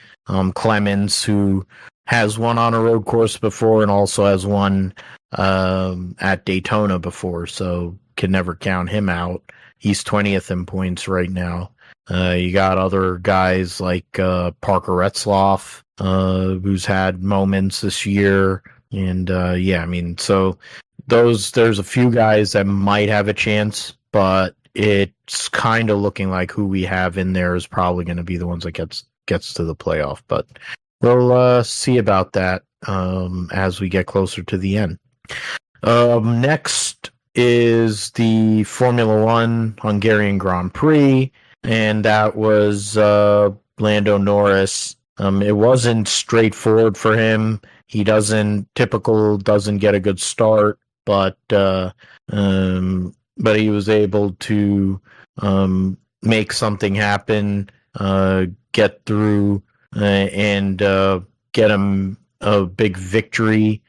Clemens, who has won on a road course before and also has won at Daytona before, so can never count him out. He's 20th in points right now. You got other guys like Parker Retzloff, who's had moments this year. And so there's a few guys that might have a chance, but it's kind of looking like who we have in there is probably going to be the ones that gets to the playoff. But we'll see about that as we get closer to the end. Next is the Formula One Hungarian Grand Prix, and that was Lando Norris. It wasn't straightforward for him. He doesn't get a good start, but he was able to make something happen, get through, and get him a big victory.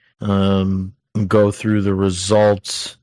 Go through the results.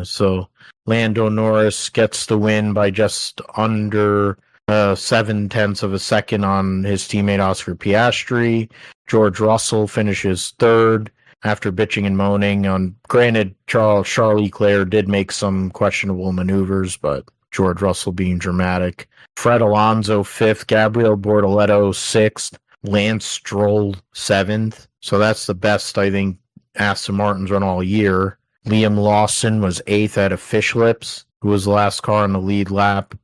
So Lando Norris gets the win by just under 0.7 of a second on his teammate Oscar Piastri. George Russell finishes third after bitching and moaning. Granted, Charles Leclerc did make some questionable maneuvers, but George Russell being dramatic. Fred Alonso fifth, Gabriel Bortoleto sixth, Lance Stroll seventh. So that's the best, I think, Aston Martin's run all year. Liam Lawson was eighth out of Fish Lips, who was the last car on the lead lap.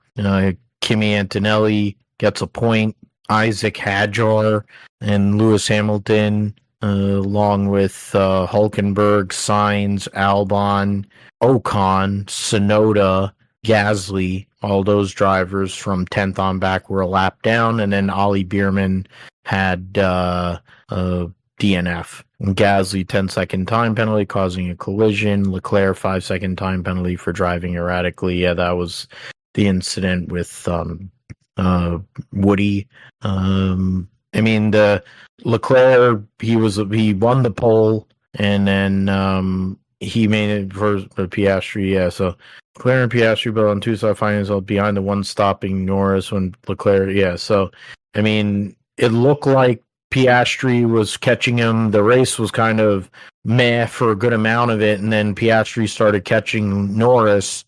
Kimi Antonelli gets a point. Isaac Hadjar and Lewis Hamilton, along with Hulkenberg, Sainz, Albon, Ocon, Sonoda, Gasly, all those drivers from 10th on back were a lap down, and then Ollie Bierman had DNF. Gasly 10-second time penalty causing a collision. Leclerc 5-second time penalty for driving erratically. Yeah, that was the incident with Woody. The Leclerc, he won the pole, and then he made it for Piastri. Yeah, so Leclerc and Piastri, but on two-side finals, behind the one stopping Norris when Leclerc. Yeah, so it looked like Piastri was catching him. The race was kind of meh for a good amount of it, and then Piastri started catching Norris.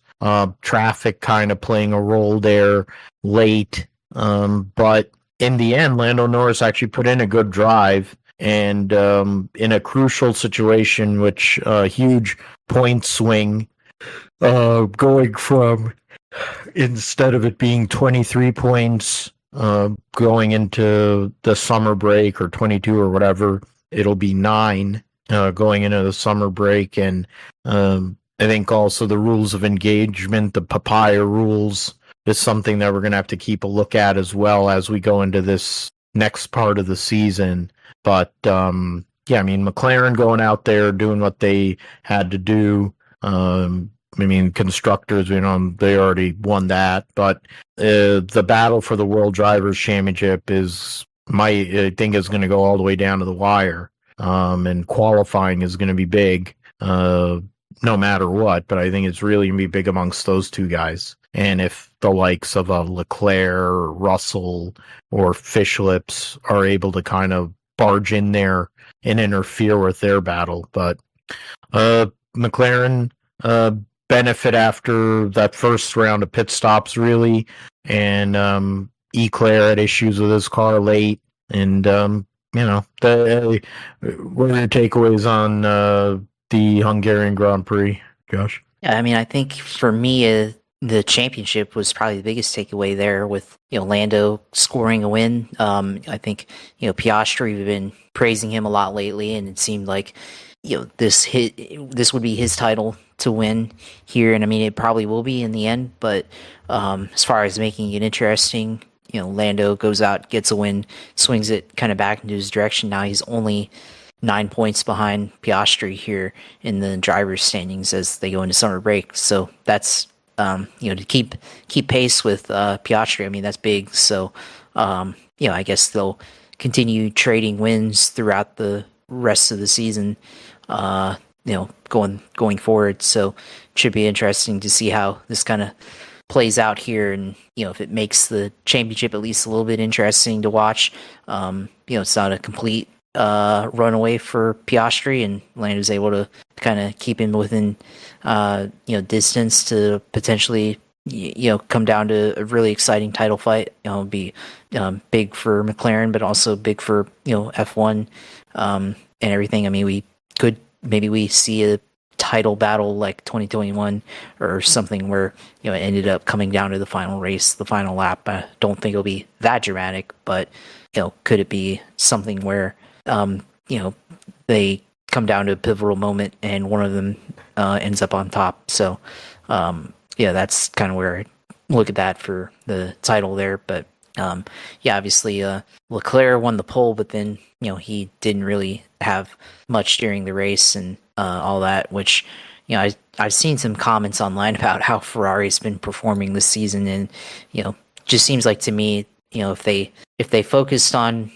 Traffic kind of playing a role there late. But in the end, Lando Norris actually put in a good drive, and in a crucial situation, which huge point swing, going from, instead of it being 23 points going into the summer break, or 22 or whatever, it'll be 9 going into the summer break. And I think also the rules of engagement, the papaya rules, is something that we're going to have to keep a look at as well as we go into this next part of the season. But McLaren going out there doing what they had to do. Constructors, they already won that. But the battle for the World Drivers' Championship I think is going to go all the way down to the wire. And qualifying is going to be big. No matter what, but I think it's really going to be big amongst those two guys. And if the likes of Leclerc or Russell or Fish Lips are able to kind of barge in there and interfere with their battle. But McLaren benefit after that first round of pit stops, really. And Leclerc had issues with his car late. And, what are your takeaways on the Hungarian Grand Prix, Josh? Yeah, I think for me, the championship was probably the biggest takeaway there, with Lando scoring a win. I think Piastri, we've been praising him a lot lately, and it seemed like this would be his title to win here, and it probably will be in the end. But as far as making it interesting, Lando goes out, gets a win, swings it kind of back into his direction. Now he's only 9 points behind Piastri here in the driver's standings as they go into summer break. So that's to keep pace with Piastri. I mean, that's big. So I guess they'll continue trading wins throughout the rest of the season. Going forward. So it should be interesting to see how this kind of plays out here, and if it makes the championship at least a little bit interesting to watch. It's not a complete runaway for Piastri, and Lando's able to kind of keep him within distance to potentially come down to a really exciting title fight. It'll be big for McLaren, but also big for F1 and everything. I mean, maybe we see a title battle like 2021 or something where it ended up coming down to the final race, the final lap. I don't think it'll be that dramatic, but could it be something where they come down to a pivotal moment and one of them ends up on top? So that's kind of where I look at that for the title there. But obviously Leclerc won the pole, but then he didn't really have much during the race and all that, which I've seen some comments online about how Ferrari's been performing this season, and just seems like to me if they focused on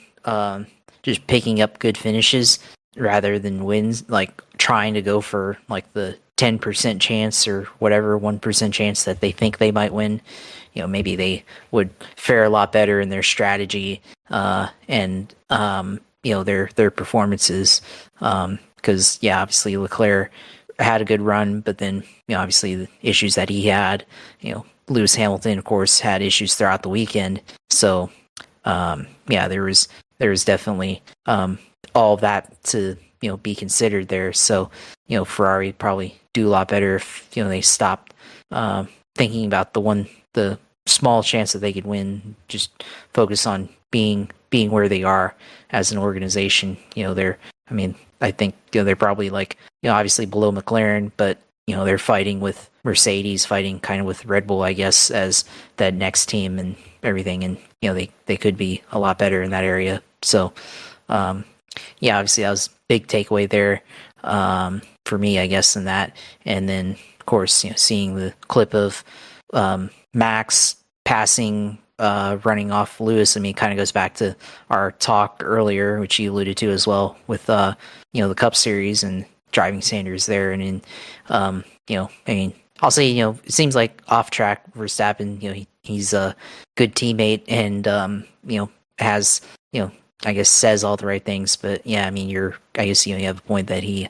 just picking up good finishes rather than wins, like trying to go for like the 10% chance or whatever 1% chance that they think they might win, maybe they would fare a lot better in their strategy and their performances. Because obviously Leclerc had a good run, but then obviously the issues that he had, Lewis Hamilton of course had issues throughout the weekend. So there was definitely all of that to be considered there. So Ferrari probably do a lot better if they stopped thinking about the small chance that they could win, just focus on being where they are as an organization. I think they're probably obviously below McLaren, but they're fighting with Mercedes, fighting kind of with Red Bull, I guess, as that next team and everything, and they could be a lot better in that area. So obviously that was a big takeaway there for me, I guess, in that. And then of course seeing the clip of Max passing running off Lewis, I mean, kind of goes back to our talk earlier, which you alluded to as well, with the Cup Series and driving standards there. And in I'll say it seems like off track Verstappen, he's a good teammate and has I guess says all the right things, but I mean you have a point that he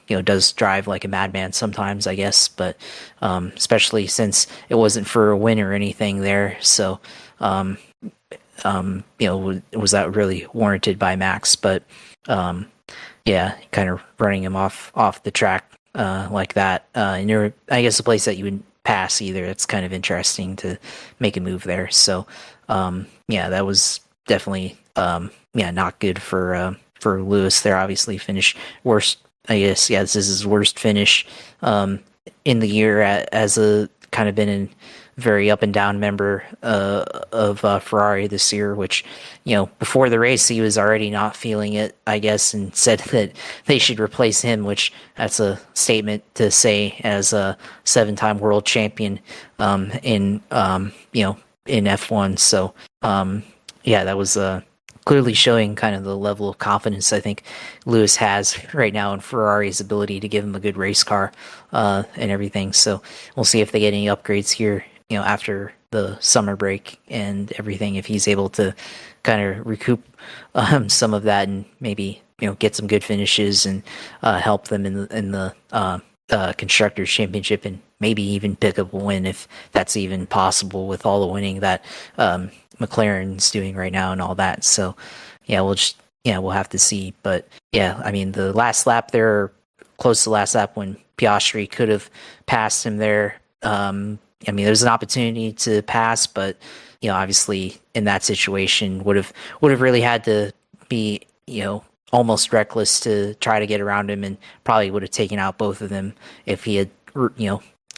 does drive like a madman sometimes, I guess, but especially since it wasn't for a win or anything there. So was that really warranted by Max? But kind of running him off the track like that. And you're, I guess, a place that you would pass either. It's kind of interesting to make a move there. So that was definitely not good for Lewis there. Obviously finished worst, I guess. This is his worst finish in the year as a kind of been a very up and down member of Ferrari this year, which before the race he was already not feeling it, I guess, and said that they should replace him, which that's a statement to say as a 7-time world champion in F1. So that was clearly showing kind of the level of confidence I think Lewis has right now in Ferrari's ability to give him a good race car and everything. So we'll see if they get any upgrades here, after the summer break and everything, if he's able to kind of recoup some of that and maybe get some good finishes and help them in the Constructors Championship and maybe even pick up a win if that's even possible with all the winning that McLaren's doing right now and all that. So we'll have to see. But I mean the last lap there, close to the last lap when Piastri could have passed him there. I mean there's an opportunity to pass, but obviously in that situation would have really had to be almost reckless to try to get around him, and probably would have taken out both of them if he had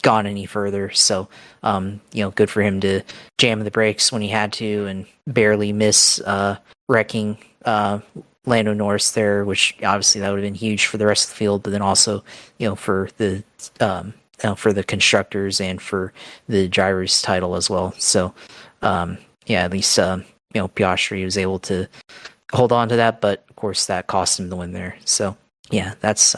gone any further. So, good for him to jam the brakes when he had to and barely miss wrecking Lando Norris there, which obviously that would have been huge for the rest of the field, but then also, for the constructors and for the drivers' title as well. So, at least Piastri was able to hold on to that, but of course that cost him the win there. So that's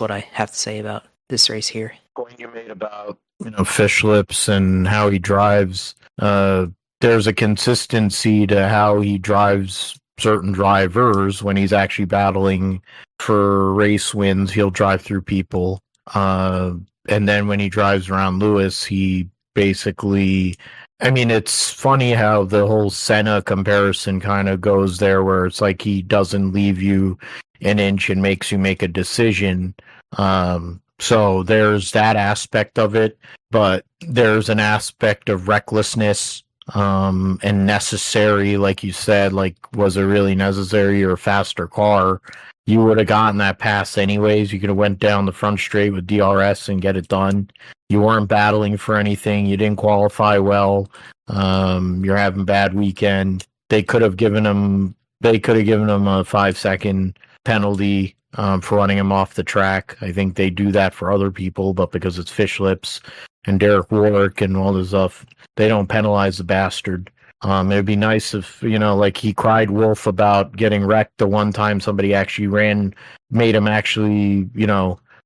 what I have to say about this race here. Point you made about fish lips and how he drives. There's a consistency to how he drives certain drivers when he's actually battling for race wins. He'll drive through people, and then when he drives around Lewis, he basically. I mean, it's funny how the whole Senna comparison kind of goes there, where it's like he doesn't leave you an inch and makes you make a decision. So there's that aspect of it, but there's an aspect of recklessness and necessary, like you said, like was it really necessary or a faster car? You would have gotten that pass anyways. You could have went down the front straight with DRS and get it done. You weren't battling for anything. You didn't qualify well. You're having a bad weekend. They could have given him a 5-second penalty for running him off the track. I think they do that for other people, but because it's Fish Lips and Derek Warwick and all this stuff, they don't penalize the bastard. It'd be nice if, like he cried wolf about getting wrecked the one time somebody actually made him actually,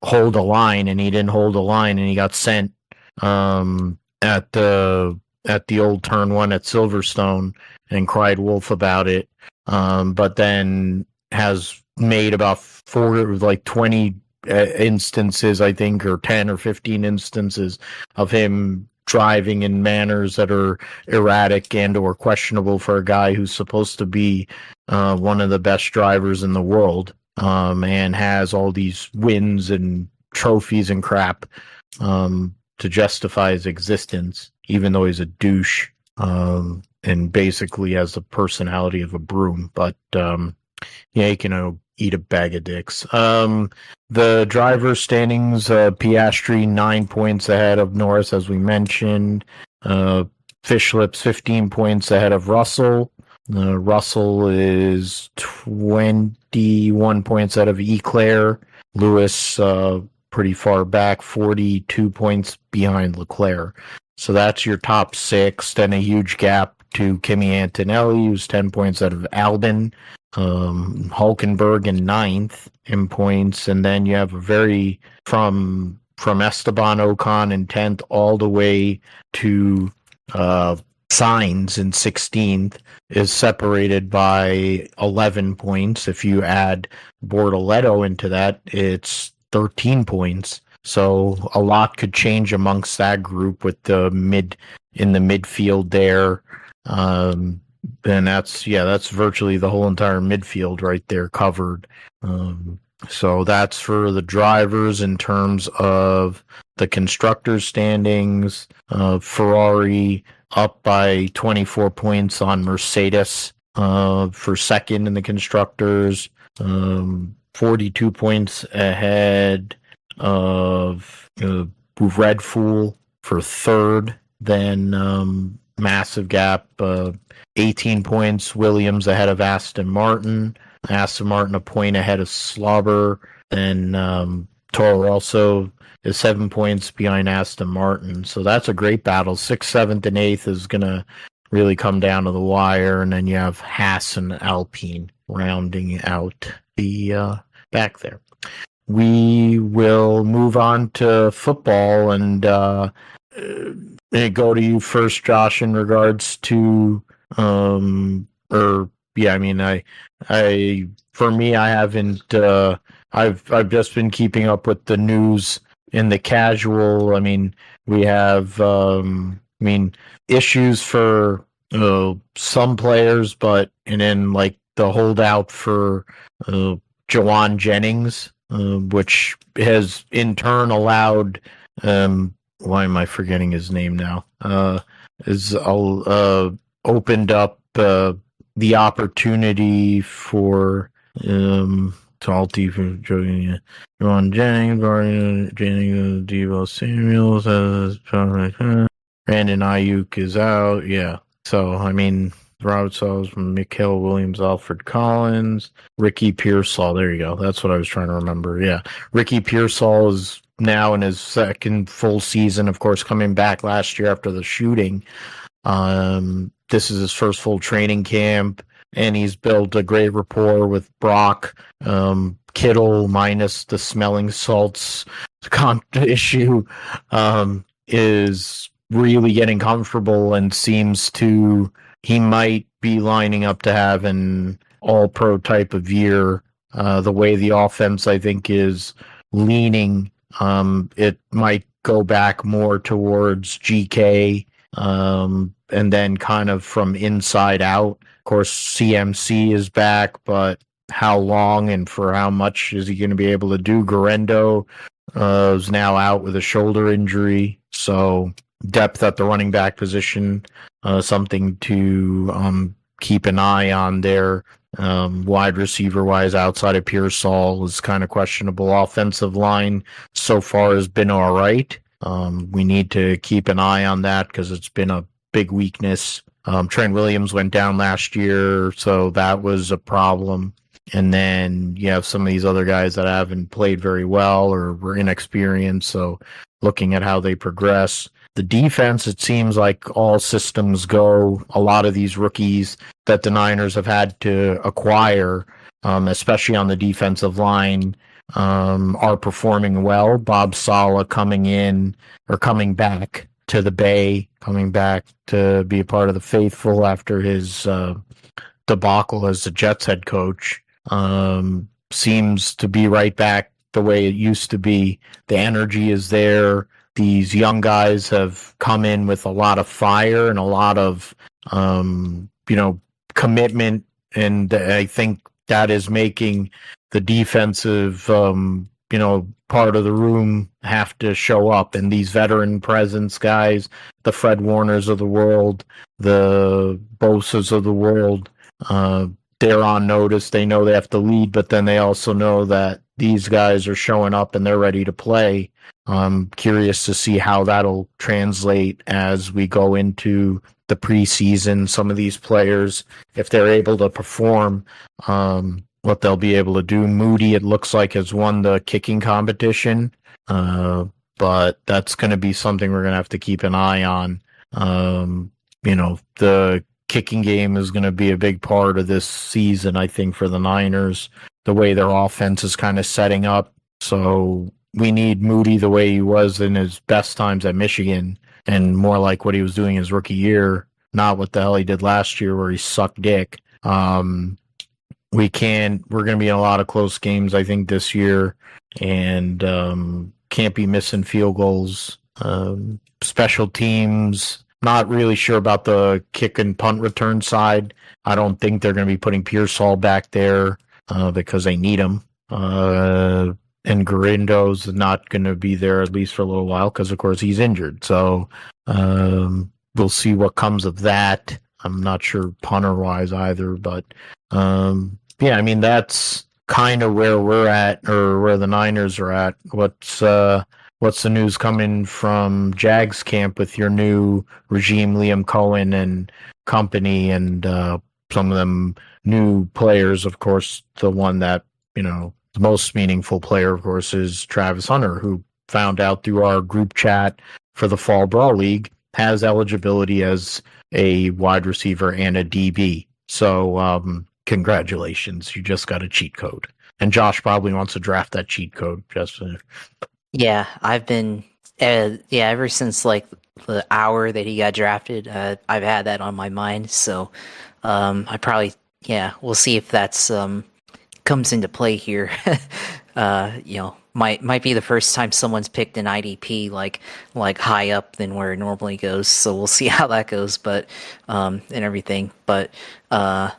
hold a line, and he didn't hold a line, and he got sent at the old turn 1 at Silverstone and cried wolf about it. But then has made about 20 instances, I think, or 10 or 15 instances of him driving in manners that are erratic and or questionable for a guy who's supposed to be one of the best drivers in the world, and has all these wins and trophies and crap to justify his existence, even though he's a douche and basically has the personality of a broom. But he can eat a bag of dicks. The driver standings, Piastri 9 points ahead of Norris, as we mentioned. Fish Lips 15 points ahead of Russell. Russell is 21 points out of Leclerc. Lewis pretty far back, 42 points behind Leclerc. So that's your top 6. Then a huge gap to Kimi Antonelli, who's 10 points out of Albon. Hulkenberg in 9th in points, and then you have from Esteban Ocon in 10th all the way to Sainz in 16th is separated by 11 points. If you add Bortoleto into that, it's 13 points. So a lot could change amongst that group with the midfield there. And that's virtually the whole entire midfield right there covered. So that's for the drivers. In terms of the constructors standings, Ferrari up by 24 points on Mercedes for second in the constructors, 42 points ahead of Red Bull for third. Then massive gap, 18 points, Williams ahead of Aston Martin. Aston Martin a point ahead of Slobber. And Toro Rosso is 7 points behind Aston Martin. So that's a great battle. 6th, 7th, and 8th is going to really come down to the wire. And then you have Haas and Alpine rounding out the back there. We will move on to football and go to you first, Josh, in regards to I haven't I've just been keeping up with the news in the casual. I mean, we have issues for some players, and then like the holdout for Jawan Jennings, which has in turn allowed why am I forgetting his name now? Opened up the opportunity for Salty for joking. Ron Jennings, Jennings, Devo Samuels, Brandon Ayuk is out. Yeah. So, I mean, Robert Sauls from Mikael Williams, Alfred Collins, Ricky Pearsall. There you go. That's what I was trying to remember. Yeah. Ricky Pearsall is now in his second full season, of course, coming back last year after the shooting. This is his first full training camp, and he's built a great rapport with Brock. Kittle, minus the smelling salts issue, is really getting comfortable and seems to, he might be lining up to have an all-pro type of year. The way the offense, I think, is leaning, it might go back more towards GK, and then kind of from inside out. Of course, CMC is back, but how long and for how much is he going to be able to do? Garendo is now out with a shoulder injury, so depth at the running back position, something to keep an eye on there. Wide receiver wise, outside of Pearsall, is kind of questionable. Offensive line so far has been all right. We need to keep an eye on that because it's been a big weakness. Trent Williams went down last year, so that was a problem. And then you have some of these other guys that haven't played very well or were inexperienced, so looking at how they progress. The defense, it seems like all systems go. A lot of these rookies that the Niners have had to acquire, especially on the defensive line, are performing well. Bob Saleh coming back to the Bay, coming back to be a part of the faithful after his debacle as the Jets head coach, seems to be right back the way it used to be. The energy is there. These young guys have come in with a lot of fire and a lot of, commitment. And I think that is making the defensive, part of the room have to show up. And these veteran presence guys, the Fred Warners of the world, the Bosas of the world, they're on notice. They know they have to lead, but then they also know that these guys are showing up and they're ready to play. I'm curious to see how that'll translate as we go into the preseason. Some of these players, if they're able to perform, what they'll be able to do. Moody, it looks like, has won the kicking competition, but that's going to be something we're going to have to keep an eye on. The kicking game is going to be a big part of this season, I think, for the Niners, the way their offense is kind of setting up. So we need Moody the way he was in his best times at Michigan, and more like what he was doing his rookie year, not what the hell he did last year where he sucked dick. We're going to be in a lot of close games, I think, this year, and can't be missing field goals. Special teams, not really sure about the kick and punt return side. I don't think they're going to be putting Pearsall back there because they need him. And Garindo's not going to be there, at least for a little while, because, of course, he's injured. So we'll see what comes of that. I'm not sure punter-wise either, but that's kind of where we're at, or where the Niners are at. What's the news coming from Jags camp with your new regime, Liam Cohen and company, and some of them new players? Of course, the one that, the most meaningful player, of course, is Travis Hunter, who found out through our group chat for the Fall Brawl League has eligibility as a wide receiver and a DB. So congratulations, you just got a cheat code. And Josh probably wants to draft that cheat code. Yeah, I've been ever since like the hour that he got drafted, I've had that on my mind. So I probably, we'll see if that's comes into play here. Might be the first time someone's picked an IDP like high up than where it normally goes. So we'll see how that goes, but and everything. But I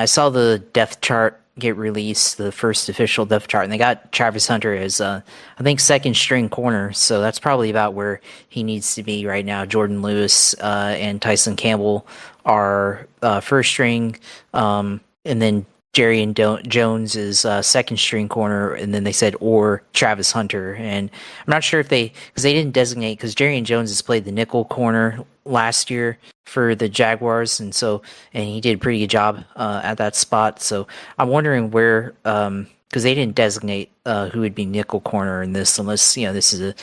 saw the depth chart get released, the first official depth chart, and they got Travis Hunter as I think second string corner. So that's probably about where he needs to be right now. Jordan Lewis and Tyson Campbell are first string, and then Jerry and Jones is second string corner, and then they said or Travis Hunter, and I'm not sure if because they didn't designate, because Jerry and Jones has played the nickel corner last year for the Jaguars, and he did a pretty good job at that spot. So I'm wondering where, because they didn't designate who would be nickel corner in this, unless this is a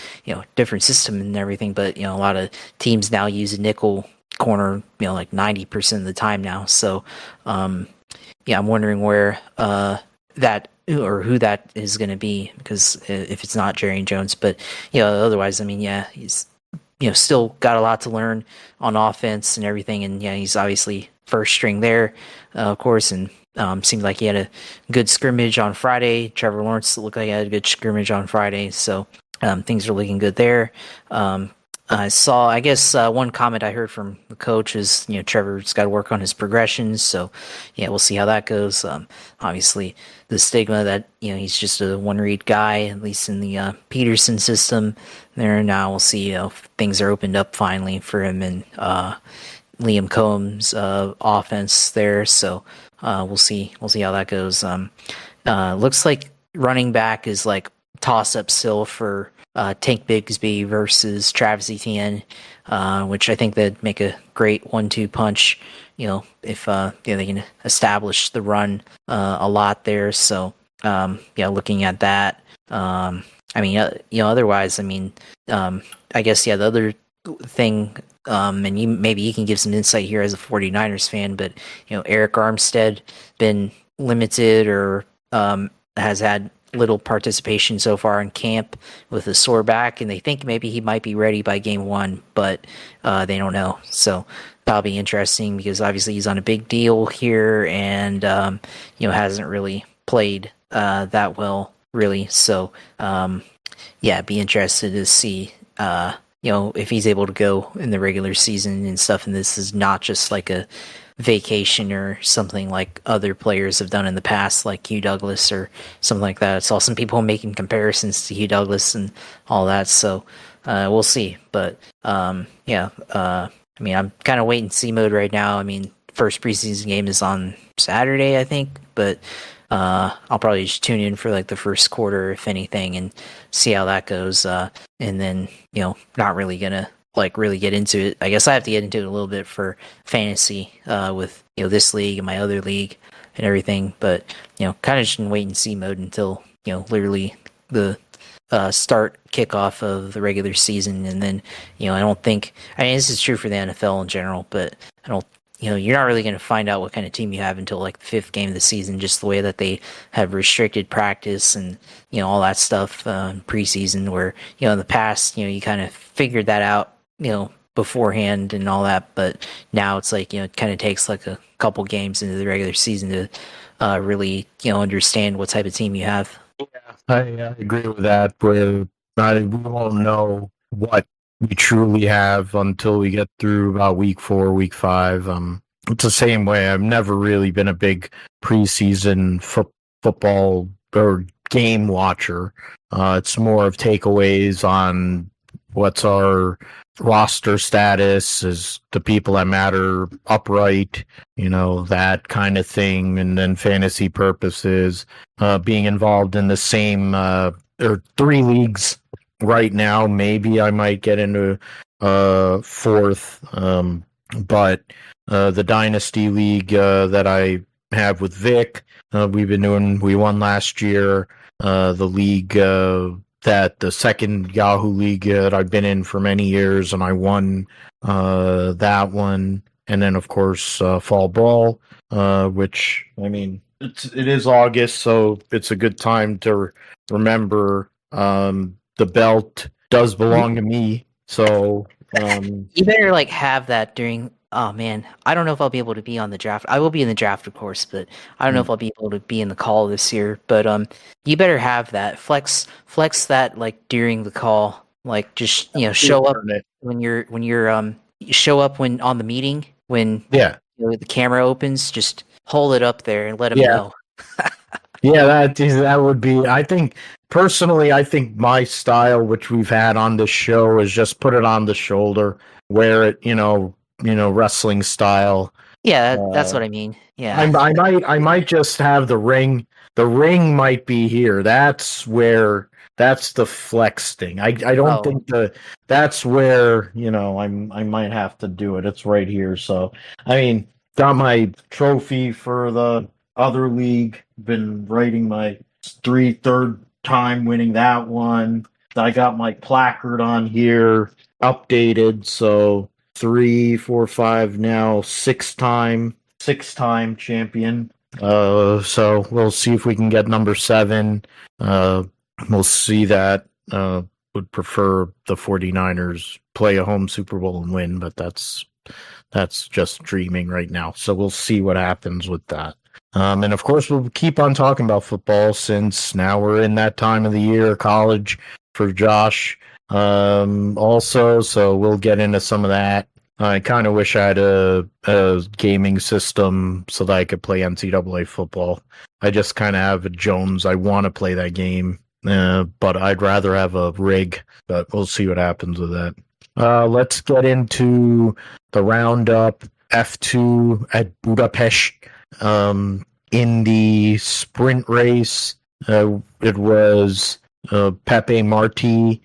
different system and everything. But a lot of teams now use a nickel corner, like 90% of the time now. So I'm wondering where that or who that is going to be, because if it's not Jerry and Jones, but otherwise, I mean, he's still got a lot to learn on offense and everything, and he's obviously first string there, of course, and seemed like he had a good scrimmage on Friday. Trevor Lawrence looked like he had a good scrimmage on Friday, so things are looking good there. I saw, I guess, one comment I heard from the coach is, Trevor's got to work on his progressions. So, we'll see how that goes. Obviously, the stigma that, he's just a one-read guy, at least in the Peterson system there. Now we'll see if things are opened up finally for him and Liam Combs' offense there. So, we'll see how that goes. Looks like running back is like toss-up still for Tank Bigsby versus Travis Etienne, which I think that'd make a great 1-2 punch, if they can establish the run a lot there. So looking at that, otherwise, I guess the other thing, and maybe you can give some insight here as a 49ers fan, but Eric Armstead been limited or has had little participation so far in camp with a sore back, and they think maybe he might be ready by game 1, but they don't know. So that'll be interesting, because obviously he's on a big deal here, and hasn't really played that well, really. So be interested to see if he's able to go in the regular season and stuff, and this is not just like a vacation or something like other players have done in the past, like Hugh Douglas or something like that. I saw some people making comparisons to Hugh Douglas and all that, so we'll see. But I'm kind of wait and see mode right now. First preseason game is on Saturday, I think, but I'll probably just tune in for like the first quarter, if anything, and see how that goes, and then not really gonna really get into it. I guess I have to get into it a little bit for fantasy with this league and my other league and everything, but kind of just in wait and see mode until literally the start kickoff of the regular season. And then I don't think, this is true for the NFL in general, but I don't, you're not really going to find out what kind of team you have until like the 5th game of the season, just the way that they have restricted practice and all that stuff in preseason, where in the past you kind of figured that out beforehand and all that, but now it's like it kind of takes like a couple games into the regular season to really understand what type of team you have. I agree with that. We won't know what we truly have until we get through about week 4, week 5. It's the same way. I've never really been a big preseason football or game watcher. It's more of takeaways on what's our roster status, is the people that matter upright, that kind of thing. And then fantasy purposes, being involved in the same or 3 leagues right now. Maybe I might get into 4th, but the Dynasty League that I have with Vic, we won last year. The league that the second Yahoo League that I've been in for many years, and I won that one. And then, of course, Fall Brawl, which, it is August, so it's a good time to remember the belt does belong to me. So you better have that during. Oh man, I don't know if I'll be able to be on the draft. I will be in the draft, of course, but I don't know if I'll be able to be in the call this year. But you better have that flex that during the call, just show up when you're show up when on the meeting when the camera opens. Just hold it up there and let them know. That would be. I think personally, my style, which we've had on this show, is just put it on the shoulder, wear it, wrestling style, Yeah, that's what I mean. Yeah. I might just have the ring. The ring might be here. That's the flex thing. I don't think that's where, I might have to do it. It's right here. So I mean, got my trophy for the other league. Been writing my third time winning that one. I got my placard on here updated. So 3, 4, 5 now, six-time champion. So we'll see if we can get number 7. We'll see that. Would prefer the 49ers play a home Super Bowl and win, but that's just dreaming right now. So we'll see what happens with that. And of course, we'll keep on talking about football since now we're in that time of the year, college for Josh. Also, so we'll get into some of that. I kind of wish I had a gaming system so that I could play NCAA football. I just kind of have a Jones. I want to play that game, but I'd rather have a rig. But we'll see what happens with that. Let's get into the roundup. F2 at Budapest. In the sprint race, it was Pepe Marti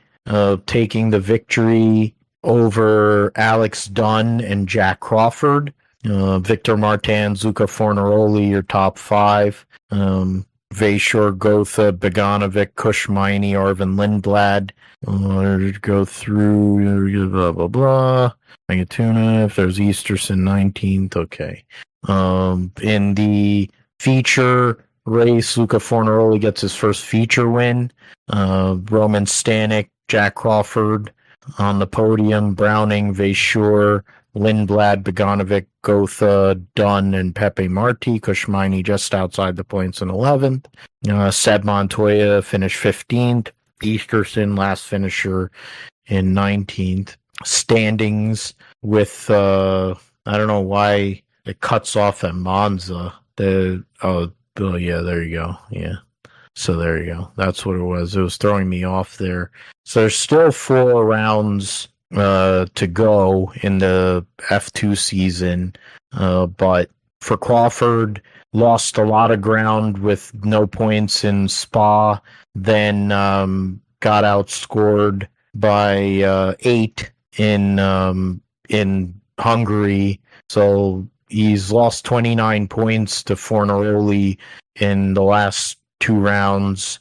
taking the victory over Alex Dunn and Jack Crawford. Victor Martin, Zuka Fornaroli, your top 5. Vashor, Gotha, Beganovic, Kushmaini, Arvin Lindblad. Go through blah, blah, blah. Megatuna, if there's Easterson 19th, okay. In the feature race, Luca Fornaroli gets his first feature win. Roman Stanek, Jack Crawford on the podium. Browning, Vashur, Lindblad, Beganovic, Gotha, Dunn, and Pepe Marti. Kushmaini just outside the points in 11th. Seb Montoya finished 15th. Easterson, last finisher, in 19th. Standings with, I don't know why it cuts off at Monza. Yeah, there you go. Yeah. So there you go. That's what it was. It was throwing me off there. So there's still 4 rounds to go in the F2 season. But for Crawford, lost a lot of ground with no points in Spa, then got outscored by 8 in Hungary. So he's lost 29 points to Fornaroli in the last 2 rounds.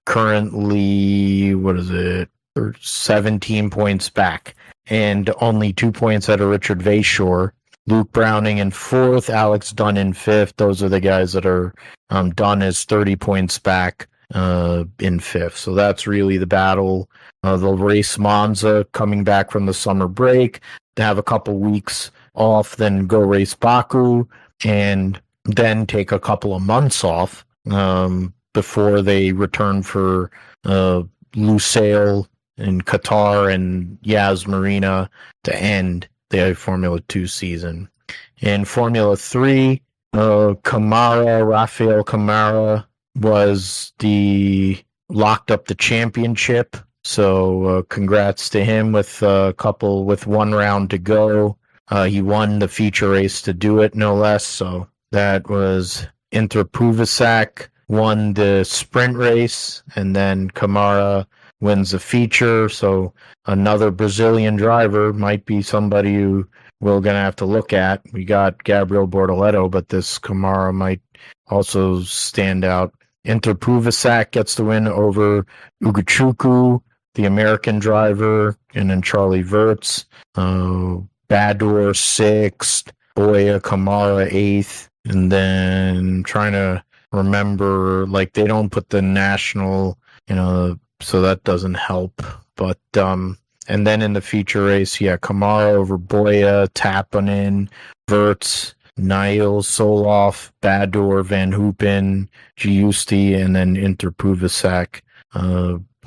Currently, 17 points back, and only 2 points out of Richard Vashor. Luke Browning in 4th, Alex Dunn in 5th. Those are the guys that are Dunn is 30 points back in 5th. So that's really the battle. They'll race Monza coming back from the summer break to have a couple weeks off, then go race Baku, and then take a couple of months off before they return for Lusail in Qatar and Yas Marina to end the Formula 2 season. In Formula 3, Rafael Camara locked up the championship. So congrats to him with 1 round to go. He won the feature race to do it, no less. So that was Inter Puvasak won the sprint race, and then Camara wins the feature. So another Brazilian driver might be somebody who we're going to have to look at. We got Gabriel Bortoleto, but this Camara might also stand out. Inter Puvasak gets the win over Uguchuku, the American driver, and then Charlie Wirtz. Bador 6th, Boya Camara 8th, and then trying to remember, they don't put the national, so that doesn't help. But and then in the feature race, Camara over Boya, Tapanin, Wirtz, Niall, Soloff, Bador, Van Hoopen, Giusti, and then Inter Puvasak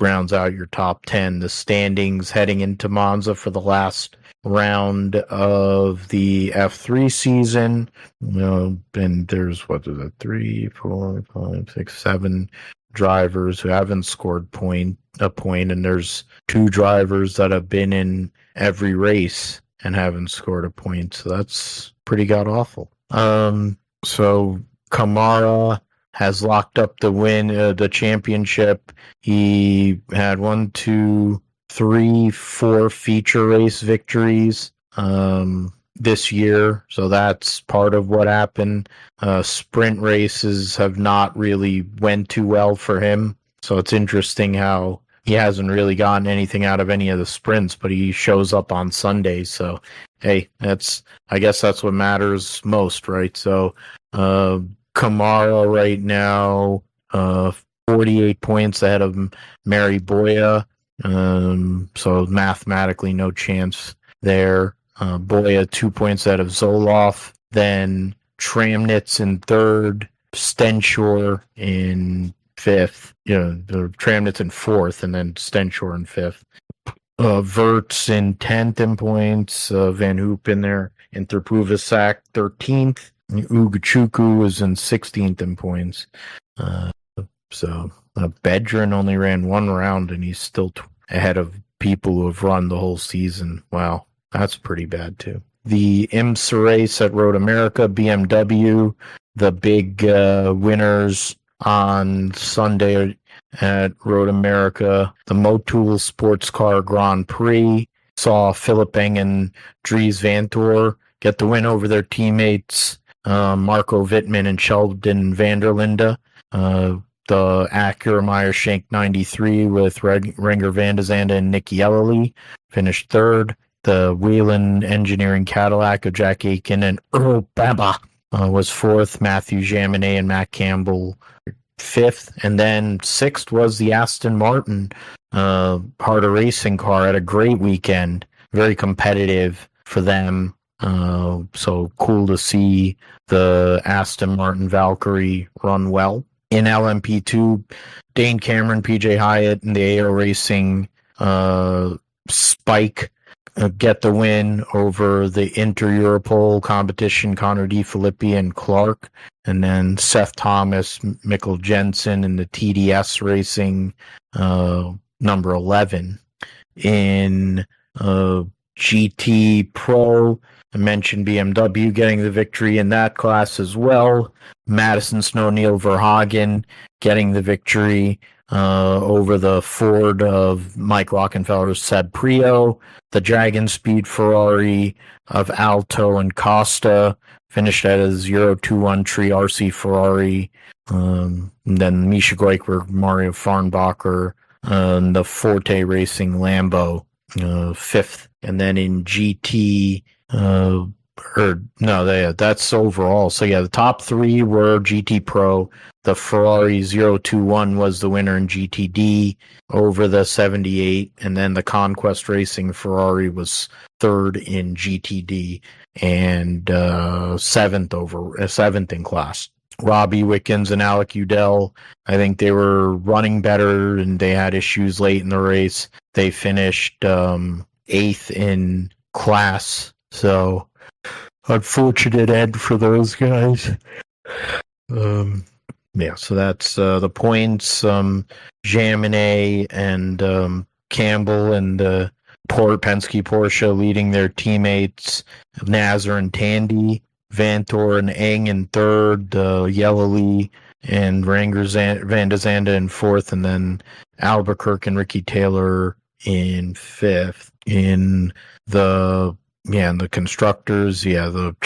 rounds out your top 10. The standings heading into Monza for the last round of the F3 season. And there's 3, 4, 5, 6, 7 drivers who haven't scored a point, and there's 2 drivers that have been in every race and haven't scored a point. So that's pretty god awful. So Kamara has locked up the win, the championship. He had 1, 2, 3, 4 feature race victories this year. So that's part of what happened. Sprint races have not really went too well for him. So it's interesting how he hasn't really gotten anything out of any of the sprints, but he shows up on Sundays. So, hey, I guess that's what matters most, right? So, Kamara right now, 48 points ahead of Mary Boya. So mathematically no chance there. Boya 2 points ahead of Zoloff. Then Tramnitz in third, Stenshore in fifth. The Tramnitz in fourth, and then Stenshore in fifth. Verts in 10th in points. Van Hoop in there. And Terpuvasak 13th. Ugachuku is in 16th in points. So Bedrin only ran one round, and he's still ahead of people who have run the whole season. Wow, that's pretty bad too. The IMSA race at Road America, BMW, the big winners on Sunday at Road America. The Motul Sports Car Grand Prix saw Philip Eng and Dries Vanthoor get the win over their teammates, Marco Wittmann and Sheldon Vanderlinde. The Acura Meyer-Shank 93 with Renger van de Zande and Nicky Ellerly finished third. The Whelen Engineering Cadillac of Jack Aiken and Earl Baba was fourth. Matthew Jaminet and Matt Campbell fifth. And then sixth was the Aston Martin harder racing car. Had a great weekend. Very competitive for them. So cool to see the Aston Martin Valkyrie run well. In LMP2, Dane Cameron, PJ Hyatt, and the AO Racing Spike get the win over the Inter-Europol competition, Connor D. Filippi and Clark. And then Seth Thomas, Mikkel Jensen, and the TDS Racing number 11. In GT Pro, I mentioned BMW getting the victory in that class as well. Madison Snow Neil Verhagen getting the victory over the Ford of Mike Rockenfeller's Seb Prio. The Dragon Speed Ferrari of Alto and Costa finished at a 0-2-1 Tree RC Ferrari. And then Misha Goikhberg, Mario Farnbacher, and the Forte Racing Lambo, fifth. And then in GT, that's overall. So yeah, the top three were GT Pro. The Ferrari 021 was the winner in GTD over the 78, and then the Conquest Racing Ferrari was third in GTD and seventh in class. Robbie Wickens and Alec Udell, I think they were running better and they had issues late in the race. They finished eighth in class. So unfortunate end for those guys. So that's the points. Jaminet and Campbell and Penske Porsche leading their teammates, Nazar and Tandy, Vanthoor and Eng in third, Yellowly and Renger van de Zande in fourth, and then Albuquerque and Ricky Taylor in fifth. In the constructors, the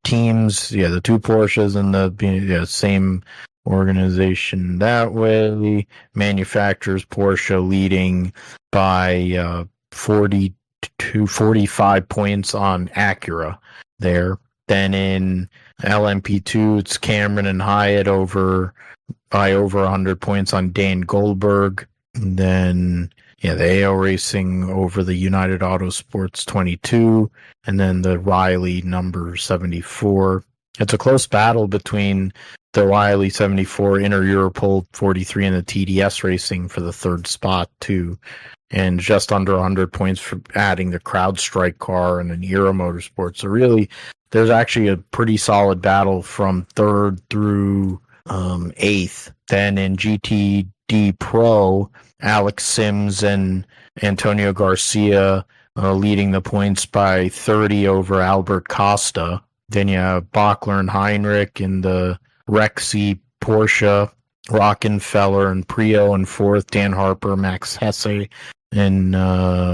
teams, the two Porsches and the same organization that way. Manufacturers, Porsche leading by 45 points on Acura there. Then in LMP2, it's Cameron and Hyatt by over 100 points on Dan Goldberg. And then the AO Racing over the United Autosports 22, and then the Riley number 74. It's a close battle between the Riley 74, Inter-Europol 43, and the TDS Racing for the third spot, too. And just under 100 points for adding the CrowdStrike car and an Era Motorsports. So really, there's actually a pretty solid battle from third through eighth. Then in GTD Pro, Alex Sims and Antonio Garcia leading the points by 30 over Albert Costa. Then you have Bachler and Heinrich in the Rexy Porsche, Rockenfeller and Prio in fourth, Dan Harper, Max Hesse in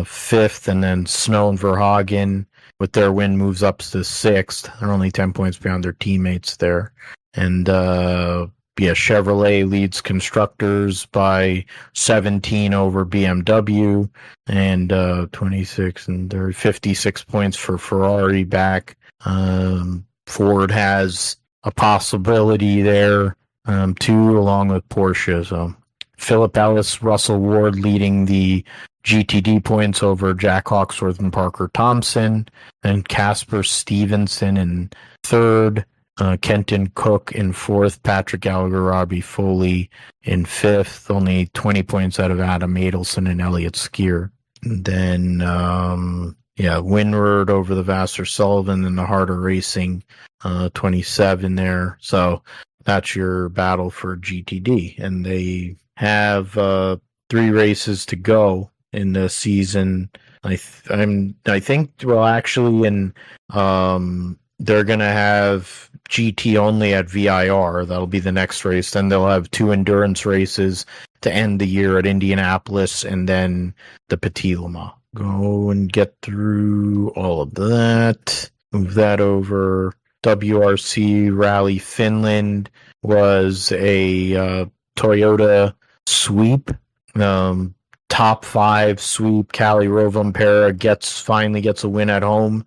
fifth, and then Snow and Verhagen with their win moves up to sixth. They're only 10 points behind their teammates there. And Chevrolet leads constructors by 17 over BMW, and 26 and 56 points for Ferrari back. Ford has a possibility there, too, along with Porsche. So Philip Ellis, Russell Ward leading the GTD points over Jack Hawksworth and Parker Thompson, and Casper Stevenson in third, Kenton Cook in fourth, Patrick Gallagher, Robbie Foley in fifth, only 20 points out of Adam Adelson and Elliott Skier. And then, Windward over the Vassar Sullivan and the Harder Racing, 27 there. So that's your battle for GTD. And they have 3 races to go in the season. They're going to have GT only at VIR. That'll be the next race. Then they'll have 2 endurance races to end the year at Indianapolis and then the Petit Le Mans. Go and get through all of that. Move that over. WRC Rally Finland was a Toyota sweep. Top 5 sweep. Kalle Rovanperä finally gets a win at home,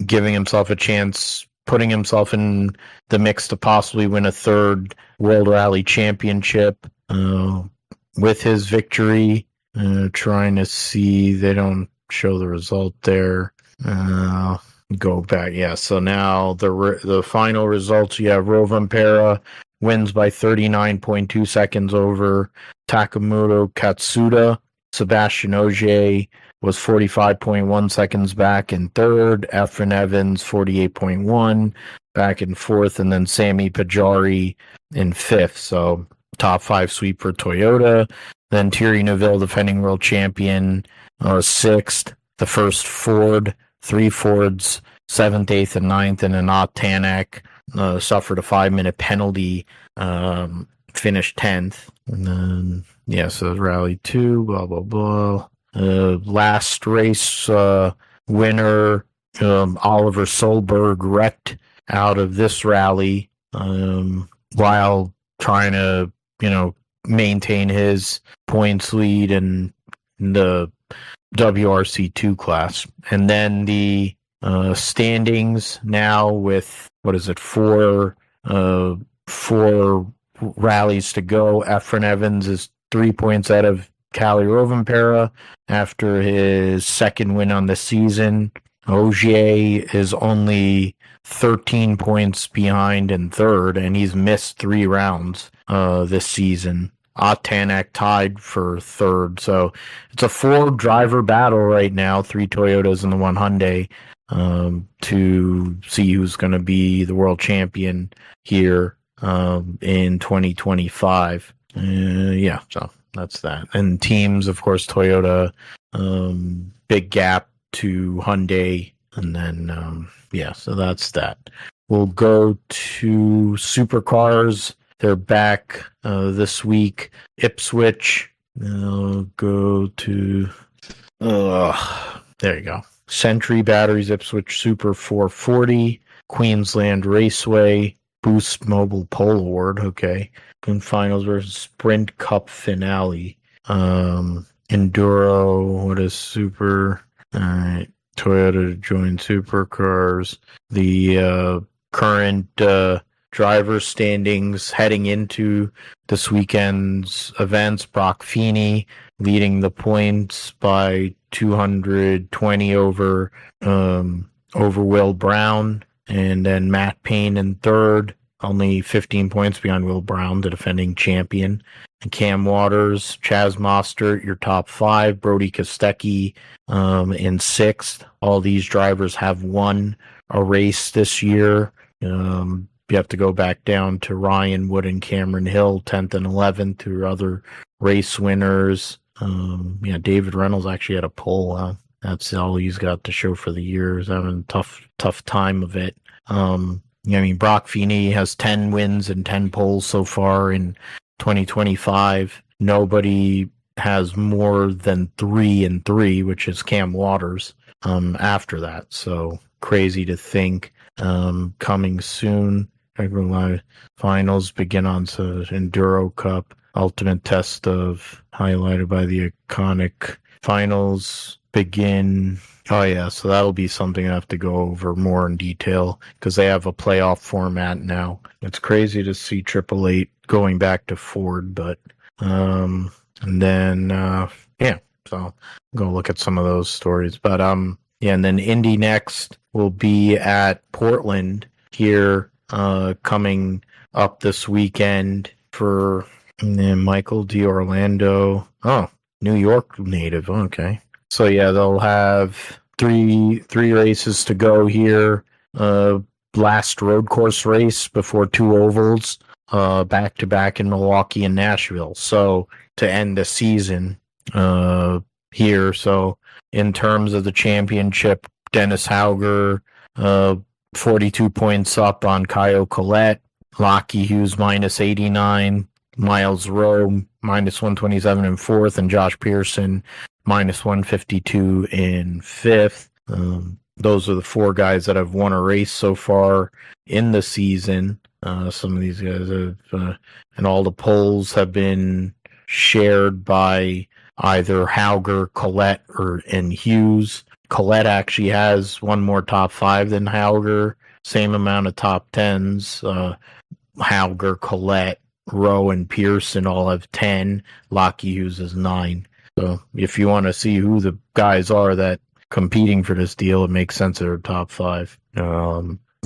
giving himself a chance, putting himself in the mix to possibly win a 3rd World Rally Championship with his victory. Trying to see, they don't show the result there. Go back, yeah. So now the final results, you have Rovanperä wins by 39.2 seconds over Takamoto Katsuda. Sebastian Ogier was 45.1 seconds back in third. Efren Evans, 48.1 back in fourth. And then Sami Pajari in fifth. So top 5 sweep for Toyota. Then Thierry Neuville, defending world champion, sixth. The first Ford, 3 Fords, 7th, 8th, and 9th. And Anat Tanak suffered a 5-minute penalty, finished 10th. And then, so Rally 2, blah, blah, blah. Last race winner, Oliver Solberg, wrecked out of this rally while trying to, maintain his points lead in the WRC2 class. And then the standings now with, 4 rallies to go. Efren Evans is 3 points out of Kalle Rovanperä after his 2nd win on the season. Ogier is only 13 points behind in 3rd, and he's missed 3 rounds this season. Tanak tied for 3rd. So it's a 4-driver battle right now, 3 Toyotas and the 1 Hyundai, to see who's going to be the world champion here in 2025. So that's that. And teams, of course, Toyota, big gap to Hyundai, and then so that's that. We'll go to Supercars. They're back this week. Ipswich. Go to there you go. Century Batteries Ipswich Super 440. Queensland Raceway. Boost Mobile Pole Award. Okay. And finals versus Sprint Cup finale. Enduro. What is Super? All right. Toyota to join Supercars. The current driver standings heading into this weekend's events. Brock Feeney leading the points by 220 over Will Brown, and then Matt Payne in 3rd, only 15 points behind Will Brown, the defending champion. And Cam Waters, Chaz Mostert, your top 5. Brody Kostecki in 6th. All these drivers have won a race this year. You have to go back down to Ryan Wood and Cameron Hill, 10th and 11th, who are other race winners. David Reynolds actually had a pole. That's all he's got to show for the year. He's having a tough time of it. I mean, Brock Feeney has 10 wins and 10 poles so far in 2025. Nobody has more than 3-3, which is Cam Waters, after that. So crazy to think. Coming soon. Finals begin on the Enduro Cup. Ultimate test of highlighted by the iconic finals begin. Oh yeah, so that'll be something I have to go over more in detail because they have a playoff format now. It's crazy to see Triple Eight going back to Ford, but and then so go look at some of those stories. But yeah, and then Indy next will be at Portland here coming up this weekend for Michael D'Orlando. Oh, New York native. Okay. So yeah, they'll have three races to go here. Last road course race before 2 ovals, back to back in Milwaukee and Nashville. So to end the season here. So in terms of the championship, Dennis Hauger, 42 points up on Kyle Collette, Lockie Hughes -89, Miles Rowe -127 in fourth, and Josh Pearson -152 in fifth. Those are the 4 guys that have won a race so far in the season. Some of these guys have, and all the polls have been shared by either Hauger, Collette, and Hughes. Collette actually has one more top 5 than Hauger, same amount of top 10s. Hauger, Collette, Rowe, and Pearson all have 10. Lockie Hughes is 9. So if you want to see who the guys are that competing for this deal, it makes sense they're top 5.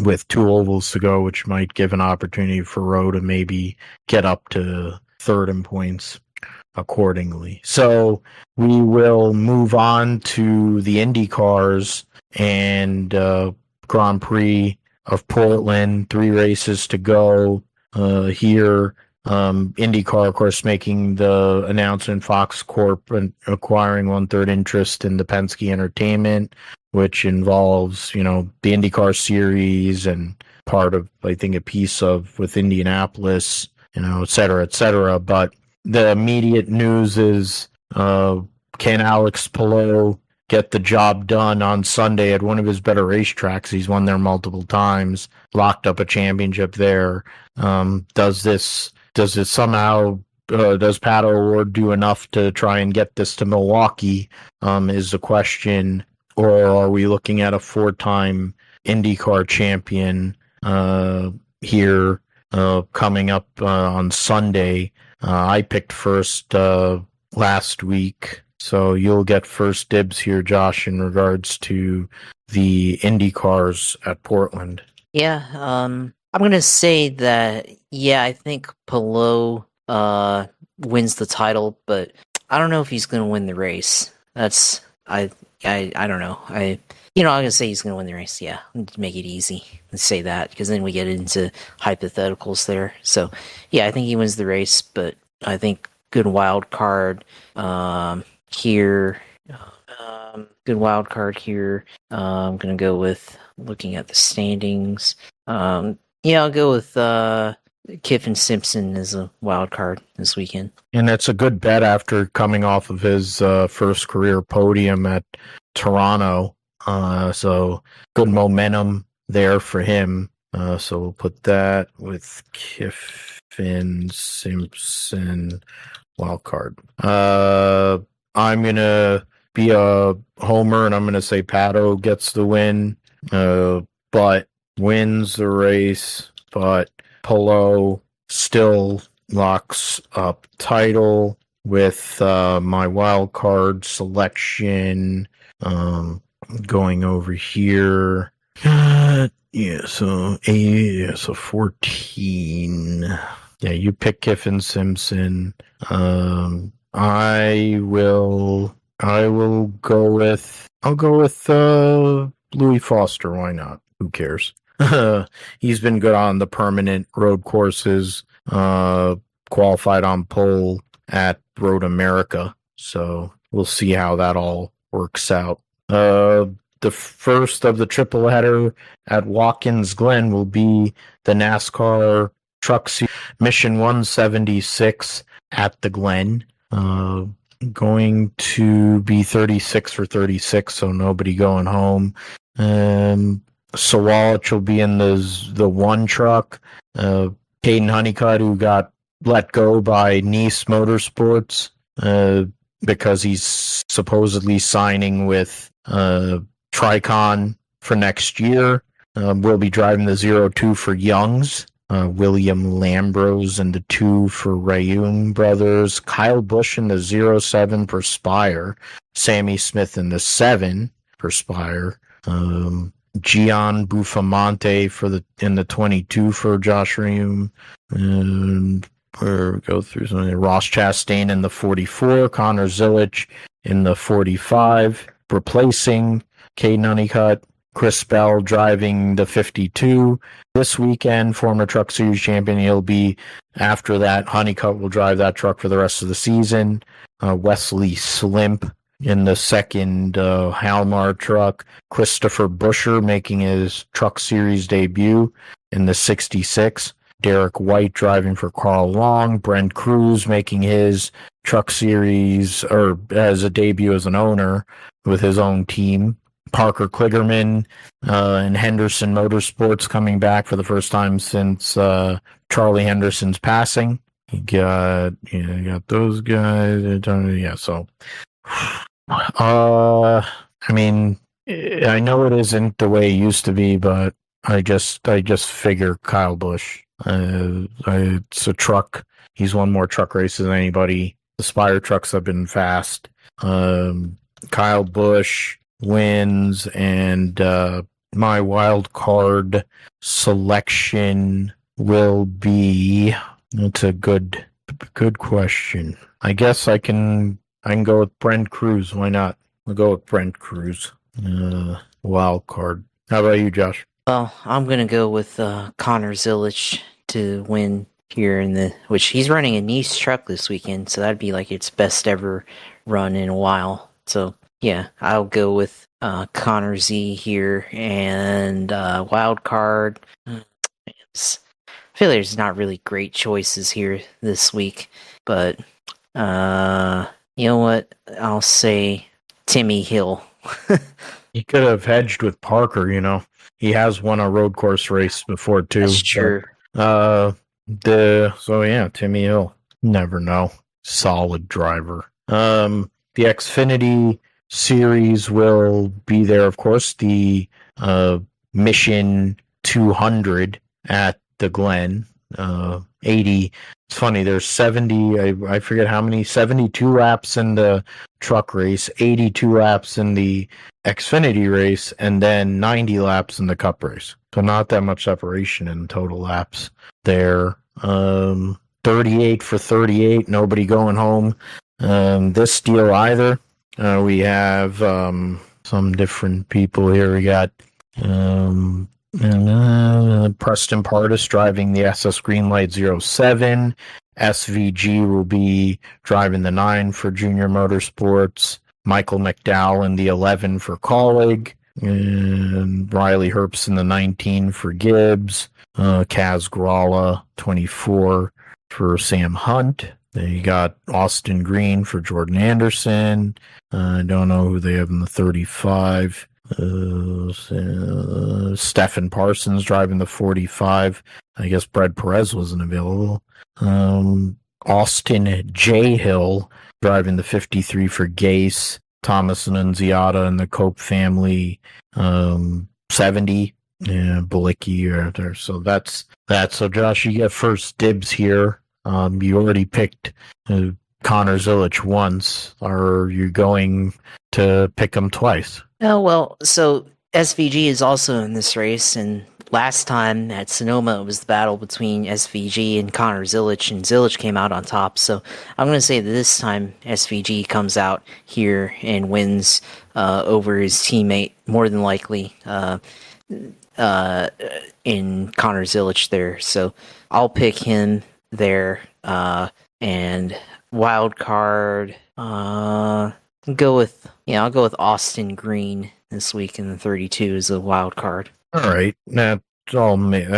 With 2 ovals to go, which might give an opportunity for Rowe to maybe get up to third in points accordingly. So we will move on to the Indy cars and Grand Prix of Portland. 3 races to go here. IndyCar, of course, making the announcement, Fox Corp acquiring 1/3 interest in the Penske Entertainment, which involves, the IndyCar series and part of, I think, a piece of with Indianapolis, et cetera, et cetera. But the immediate news is, can Alex Palou get the job done on Sunday at one of his better racetracks? He's won there multiple times, locked up a championship there. Does it somehow, does Pato O'Ward do enough to try and get this to Milwaukee, is the question. Or are we looking at a 4-time IndyCar champion here coming up on Sunday? I picked first last week, so you'll get first dibs here, Josh, in regards to the IndyCars at Portland. Yeah, I'm going to say that, I think Palou wins the title, but I don't know if he's going to win the race. I don't know. I'm going to say he's going to win the race, yeah. To make it easy, let's say that, because then we get into hypotheticals there. So, I think he wins the race, but I think good wild card here. Good wild card here. I'm going to go with looking at the standings. I'll go with Kiffin Simpson as a wild card this weekend. And it's a good bet after coming off of his first career podium at Toronto. So good momentum there for him. So we'll put that with Kiffin Simpson wild card. I'm going to be a homer and I'm going to say Pato gets the win, but wins the race, but Palou still locks up title with my wild card selection. Going over here. So 14. Yeah, you pick Kiffin Simpson. I'll go with Louis Foster. Why not? Who cares? He's been good on the permanent road courses, qualified on pole at Road America. So we'll see how that all works out The first of the triple header at Watkins Glen will be the NASCAR Truck Series Mission 176 at the Glen. Going to be 36 for 36, so nobody going home. Sawallich will be in the one truck. Caden Honeycutt, who got let go by Nice Motorsports because he's supposedly signing with Tricon for next year. Will be driving the 02 for Youngs. William Lambrose in the 2 for Rayung Brothers. Kyle Busch in the 07 for Spire. Sammy Smith in the 7 for Spire. Gian Buffamante in the 22 for Josh Rayung. And we'll go through something. Ross Chastain in the 44. Connor Zilic in the 45. Replacing Caden Honeycutt. Chris Bell driving the 52 this weekend, former Truck Series champion. He'll be, after that, Honeycutt will drive that truck for the rest of the season. Wesley Slimp in the second Halmar truck. Christopher Buscher making his Truck Series debut in the 66. Derek White driving for Carl Long. Brent Cruz making his Truck Series, or as a debut as an owner with his own team. Parker Kligerman and Henderson Motorsports coming back for the first time since Charlie Henderson's passing. You got those guys. Yeah, so I mean, I know it isn't the way it used to be, but I just figure Kyle Busch. It's a truck. He's won more truck races than anybody. The Spire trucks have been fast. Kyle Busch wins, and my wild card selection will be. That's a good question. I guess I can go with Brent Cruz. Why not? I'll go with Brent Cruz. Wild card. How about you, Josh? Well, I'm gonna go with Connor Zilic to win here which he's running a Nice truck this weekend, so that'd be like its best ever run in a while. So yeah, I'll go with Connor Z here, and wild card. I feel like there's not really great choices here this week, but you know what? I'll say Timmy Hill. He could have hedged with Parker. He has won a road course race before too. That's true. Timmy Hill. Never know. Solid driver. The Xfinity series will be there, of course. The Mission 200 at the Glen. 80. It's funny. There's 70. I forget how many. 72 laps in the truck race, 82 laps in the Xfinity race, and then 90 laps in the Cup race. So not that much separation in total laps there. 38 for 38. Nobody going home this deal either. We have some different people here. We got Preston Pardis driving the SS Greenlight 07. SVG will be driving the 9 for Junior Motorsports. Michael McDowell in the 11 for Colleague. And Riley Herbst in the 19 for Gibbs. Kaz Gralla, 24 for Sam Hunt. Then you got Austin Green for Jordan Anderson. I don't know who they have in the 35. Stephen Parsons driving the 45. I guess Brad Perez wasn't available. Austin J. Hill driving the 53 for Gase. Thomas Annunziata and the Cope family 70. Yeah, Balicki right there. So that's that. So Josh, you get first dibs here. You already picked Connor Zilic once. Are you going to pick him twice? Oh, well, so SVG is also in this race, and last time at Sonoma it was the battle between SVG and Connor Zilic, and Zilic came out on top. So I'm going to say that this time SVG comes out here and wins over his teammate, more than likely, in Connor Zilic there. So I'll pick him there. And wild card, I'll go with Austin Green this week in the 32 as a wild card. All right, that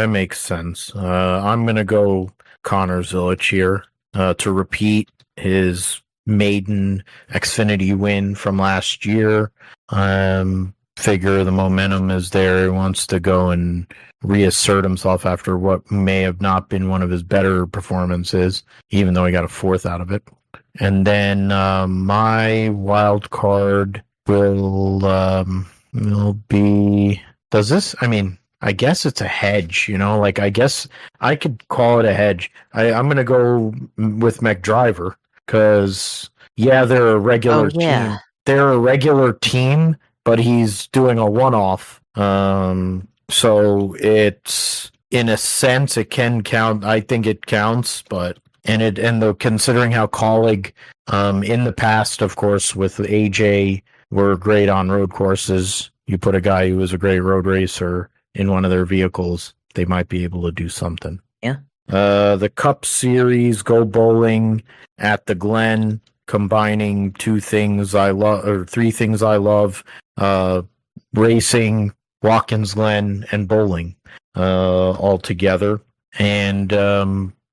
makes sense. I'm gonna go Connor Zilic here to repeat his maiden Xfinity win from last year. Figure the momentum is there. He wants to go and reassert himself after what may have not been one of his better performances, even though he got a fourth out of it. And then my wild card will be. Does this? I mean, I guess it's a hedge. Like I guess I could call it a hedge. I'm gonna go with McDriver because they're a regular team. They're a regular team, but he's doing a one-off. So it's in a sense it can count. I think it counts, but considering how Colleague in the past, of course, with AJ were great on road courses. You put a guy who was a great road racer in one of their vehicles, they might be able to do something. Yeah. The Cup Series, go bowling at the Glen, combining three things I love: racing, Watkins Glen, and bowling all together. And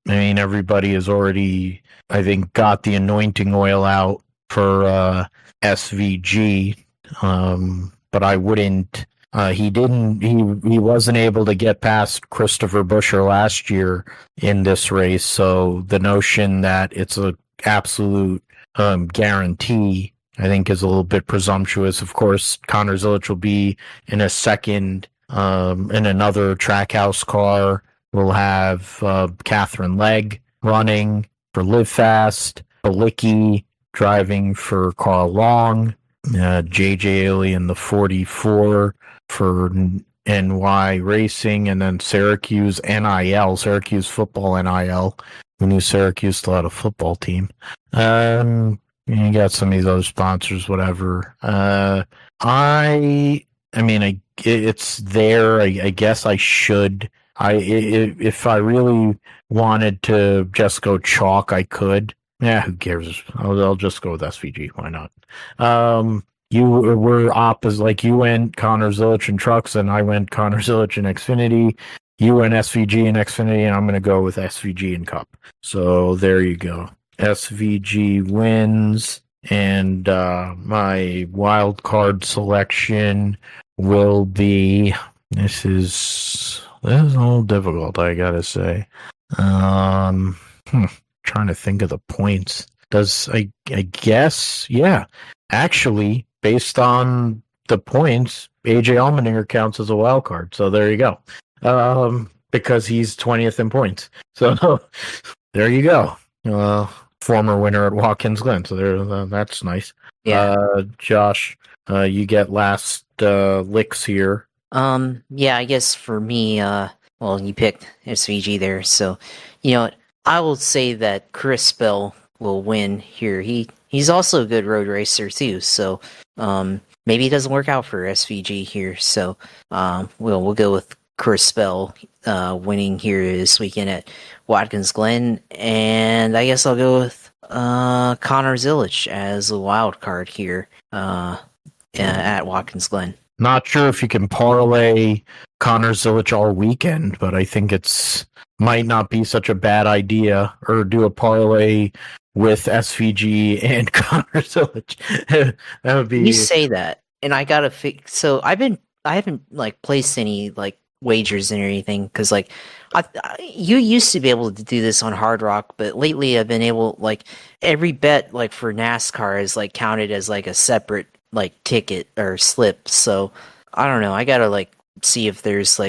everybody has already, I think, got the anointing oil out for SVG. But I wouldn't. He didn't. He wasn't able to get past Christopher Buescher last year in this race. So the notion that it's an absolute guarantee, I think, is a little bit presumptuous. Of course, Connor Zilic will be in a second in another Trackhouse car. We'll have Catherine Legg running for Live Fast, Balicki driving for Carl Long. JJ Ailey in the 44 for NY Racing, and then Syracuse football NIL. We knew Syracuse still had a football team. You got some of these other sponsors, whatever. It's there. I guess I should. If I really wanted to just go chalk, I could. Yeah, who cares? I'll just go with SVG. Why not? You were opposite. Like you went Connor Zilic in trucks, and I went Connor Zilic in Xfinity. You went SVG in Xfinity, and I'm going to go with SVG in Cup. So there you go. SVG wins, and my wild card selection will be. This is a little difficult, I gotta say. Trying to think of the points. I guess, yeah. Actually, based on the points, AJ Allmendinger counts as a wild card. So there you go. Because he's 20th in points. So there you go. Former winner at Watkins Glen. So that's nice. Yeah. Josh, you get last licks here. I guess for me, you picked SVG there, so I will say that Chris Bell will win here. He's also a good road racer too, so maybe it doesn't work out for SVG here. So we'll go with Chris Bell winning here this weekend at Watkins Glen, and I guess I'll go with Connor Zilic as a wild card here at Watkins Glen. Not sure if you can parlay Connor Zilic all weekend, but I think it's might not be such a bad idea, or do a parlay with SVG and Connor Zilic. That would be. You say that, and I gotta fix. So I haven't placed any wagers and anything because you used to be able to do this on Hard Rock, but lately I've been able every bet for NASCAR is counted as a separate ticket or slip. So I don't know. I gotta see if there's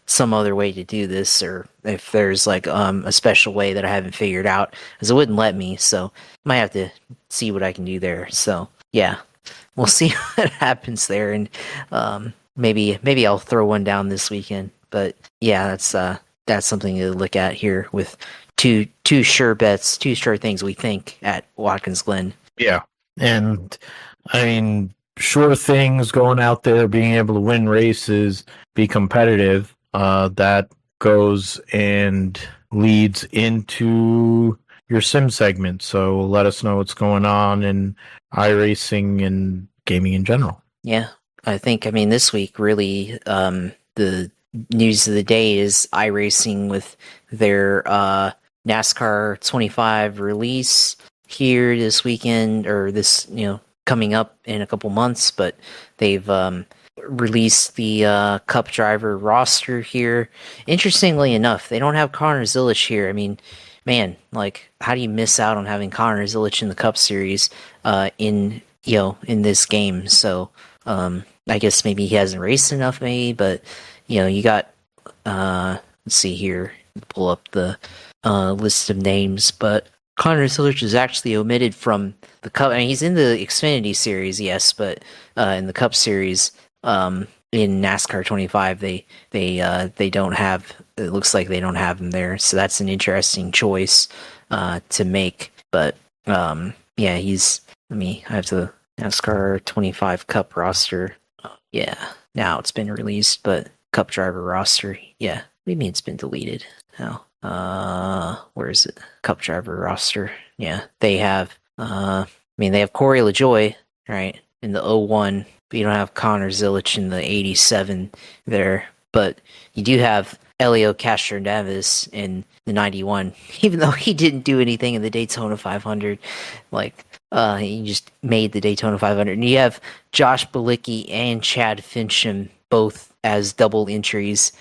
some other way to do this, or if there's a special way that I haven't figured out, because it wouldn't let me. So might have to see what I can do there. So yeah, we'll see what happens there, and maybe I'll throw one down this weekend. But yeah, that's something to look at here with two sure bets, two sure things we think at Watkins Glen. Yeah, and I mean, sure things going out there, being able to win races, be competitive. That goes and leads into your sim segment. So let us know what's going on in iRacing and gaming in general. Yeah, I mean, this week really, the news of the day is iRacing with their NASCAR 25 release here this weekend, or this, coming up in a couple months, but they've released the Cup driver roster here. Interestingly enough, they don't have Connor Zilic here. I mean, man, like, how do you miss out on having Connor Zilic in the Cup Series in this game? So I guess maybe he hasn't raced enough, maybe, but you got let's see here, pull up the list of names, but Connor Zilic is actually omitted from the Cup. I mean, he's in the Xfinity Series, yes, but in the Cup Series, in NASCAR 25, they don't have. It looks like they don't have him there, so that's an interesting choice to make. But yeah, he's. I have the NASCAR 25 Cup roster. Yeah, now it's been released, but Cup driver roster. Yeah, what do you mean it's been deleted now? Where is it? Cup driver roster. Yeah, they have. They have Corey LaJoie, right, in the 01, but you don't have Connor Zilic in the 87 there. But you do have Elio Castroneves in the 91, even though he didn't do anything in the Daytona 500. Like, he just made the Daytona 500. And you have Josh Bilicki and Chad Fincham both as double entries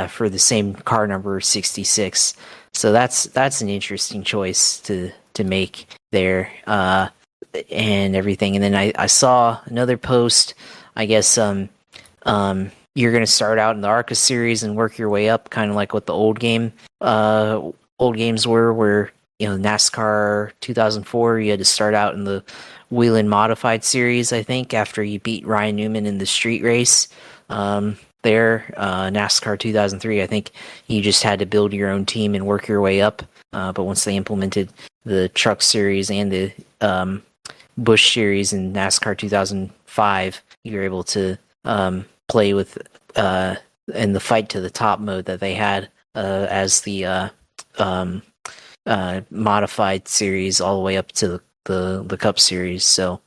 for the same car number 66. So that's an interesting choice to make there, and everything. And then I saw another post. I guess you're going to start out in the ARCA series and work your way up, kind of like what the old games were, where NASCAR 2004, you had to start out in the Whelen Modified Series, I think, after you beat Ryan Newman in the street race. NASCAR 2003, I think you just had to build your own team and work your way up. But once they implemented the Truck Series and the Busch Series in NASCAR 2005, you were able to play with in the fight to the top mode that they had as the modified series all the way up to the Cup Series. So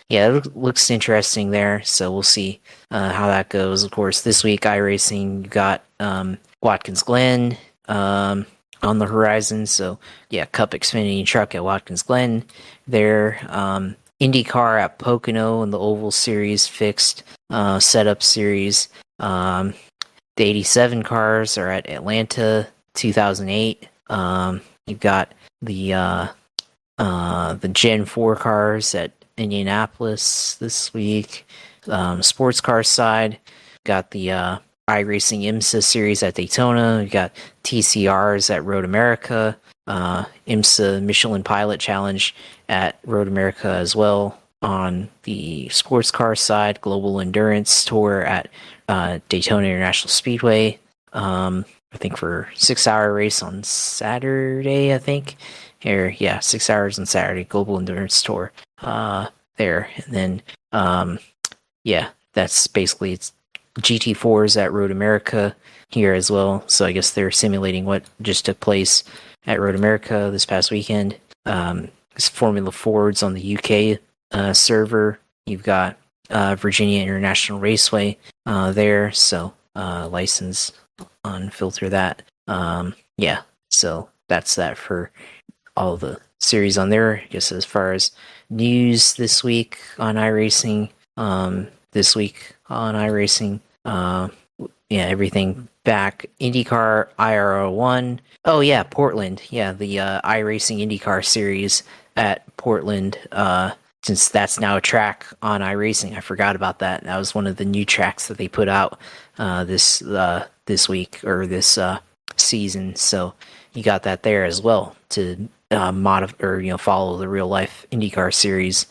yeah, it looks interesting there. So we'll see how that goes. Of course, this week iRacing, you got Watkins Glen on the horizon. So yeah, Cup XFinity truck at Watkins Glen there. IndyCar at Pocono in the Oval Series fixed setup series. The 87 cars are at Atlanta 2008. You've got the Gen 4 cars at Indianapolis this week. Sports car side, got the iRacing IMSA series at Daytona. You got TCRs at Road America. IMSA Michelin Pilot Challenge at Road America as well. On the sports car side, Global Endurance Tour at Daytona International Speedway. I think for 6-hour race on Saturday, I think. 6 hours on Saturday, Global Endurance Tour there. And then, that's basically it's GT4s at Road America here as well. So I guess they're simulating what just took place at Road America this past weekend. It's Formula Fords on the UK server. You've got Virginia International Raceway there. So license unfilter that. So that's that for all the series on there. I guess as far as news this week on iRacing, everything back. IndyCar IRO1. Oh yeah, Portland. Yeah, the iRacing IndyCar series at Portland. Since that's now a track on iRacing, I forgot about that. That was one of the new tracks that they put out this week or this season. So you got that there as well to follow the real life IndyCar series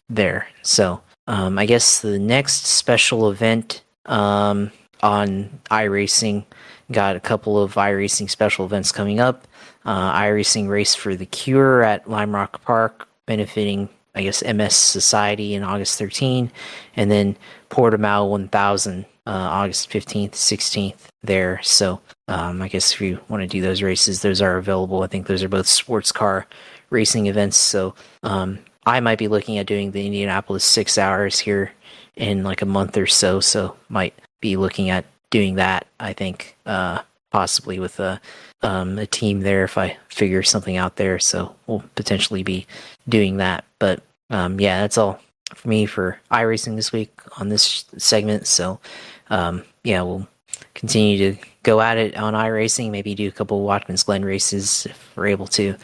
there. So I guess the next special event on iRacing, got a couple of iRacing special events coming up. iRacing Race for the Cure at Lime Rock Park, benefiting, I guess, MS Society in August 13, and then Portimao 1000 August 15th, 16th there. So I guess if you want to do those races, those are available. I think those are both sports car racing events. So I might be looking at doing the Indianapolis 6 hours here in like a month or so. So might be looking at doing that, I think, possibly with a team there if I figure something out there. So we'll potentially be doing that. But yeah, that's all for me for iRacing this week on this segment. So yeah, we'll continue to go at it on iRacing, maybe do a couple of Watkins Glen races if we're able to,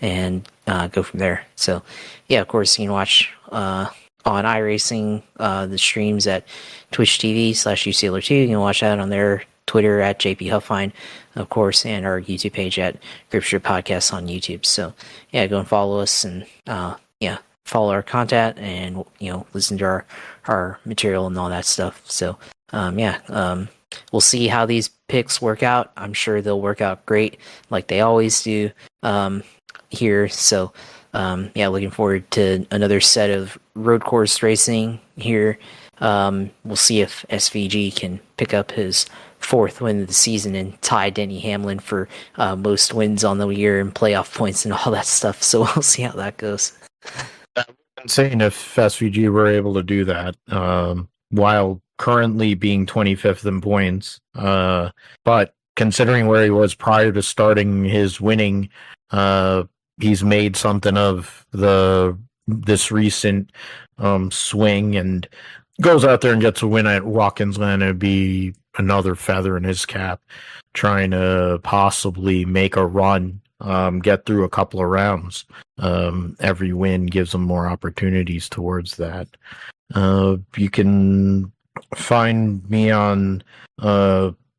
and go from there. So yeah, of course, you can watch on iRacing the streams at Twitch TV/UCLR2. You can watch that on their Twitter at JP Huffine, of course, and our YouTube page at Gripstrip Podcasts on YouTube. So yeah, go and follow us, and yeah, follow our content, and listen to our material and all that stuff. So yeah, we'll see how these picks work out. I'm sure they'll work out great, like they always do here. So yeah, looking forward to another set of road course racing here. We'll see if SVG can pick up his 4th win of the season and tie Denny Hamlin for most wins on the year and playoff points and all that stuff. So we'll see how that goes. Insane if SVG were able to do that, while currently being 25th in points. But considering where he was prior to starting his winning, he's made something of this recent swing, and goes out there and gets a win at Watkins Glen. It'd be another feather in his cap, trying to possibly make a run, get through a couple of rounds. Every win gives him more opportunities towards that. You can find me on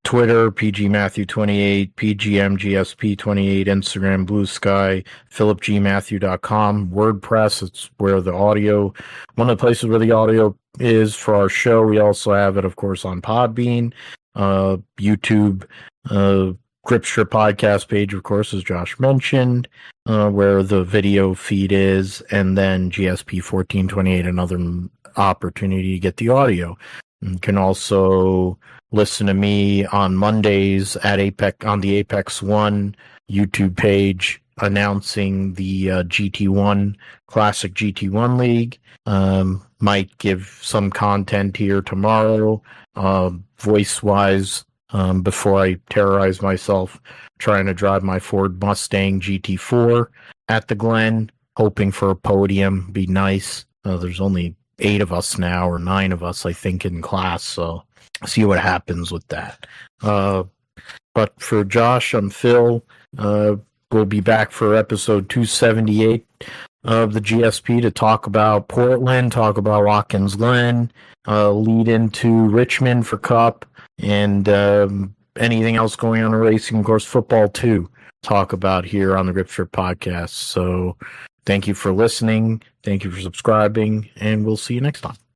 Twitter, PGMatthew28, PGMGSP28, Instagram, Blue Sky, PhilipGMatthew.com, WordPress. It's where the audio, one of the places where the audio is for our show. We also have it, of course, on Podbean, YouTube, Gripstrip podcast page, of course, as Josh mentioned, where the video feed is, and then GSP 1428, another opportunity to get the audio. You can also listen to me on Mondays at Apex, on the Apex One YouTube page, announcing the GT1 Classic GT1 League. Might give some content here tomorrow, voice-wise, before I terrorize myself trying to drive my Ford Mustang GT4 at the Glen, hoping for a podium. Be nice. There's only 8 of us now, or 9 of us, I think, in class, so see what happens with that. But for Josh, I'm Phil. We'll be back for episode 278 of the GSP to talk about Portland, talk about Watkins Glen, lead into Richmond for Cup, and anything else going on in racing, of course, football too, talk about here on the Gripstrip podcast. So thank you for listening. Thank you for subscribing, and we'll see you next time.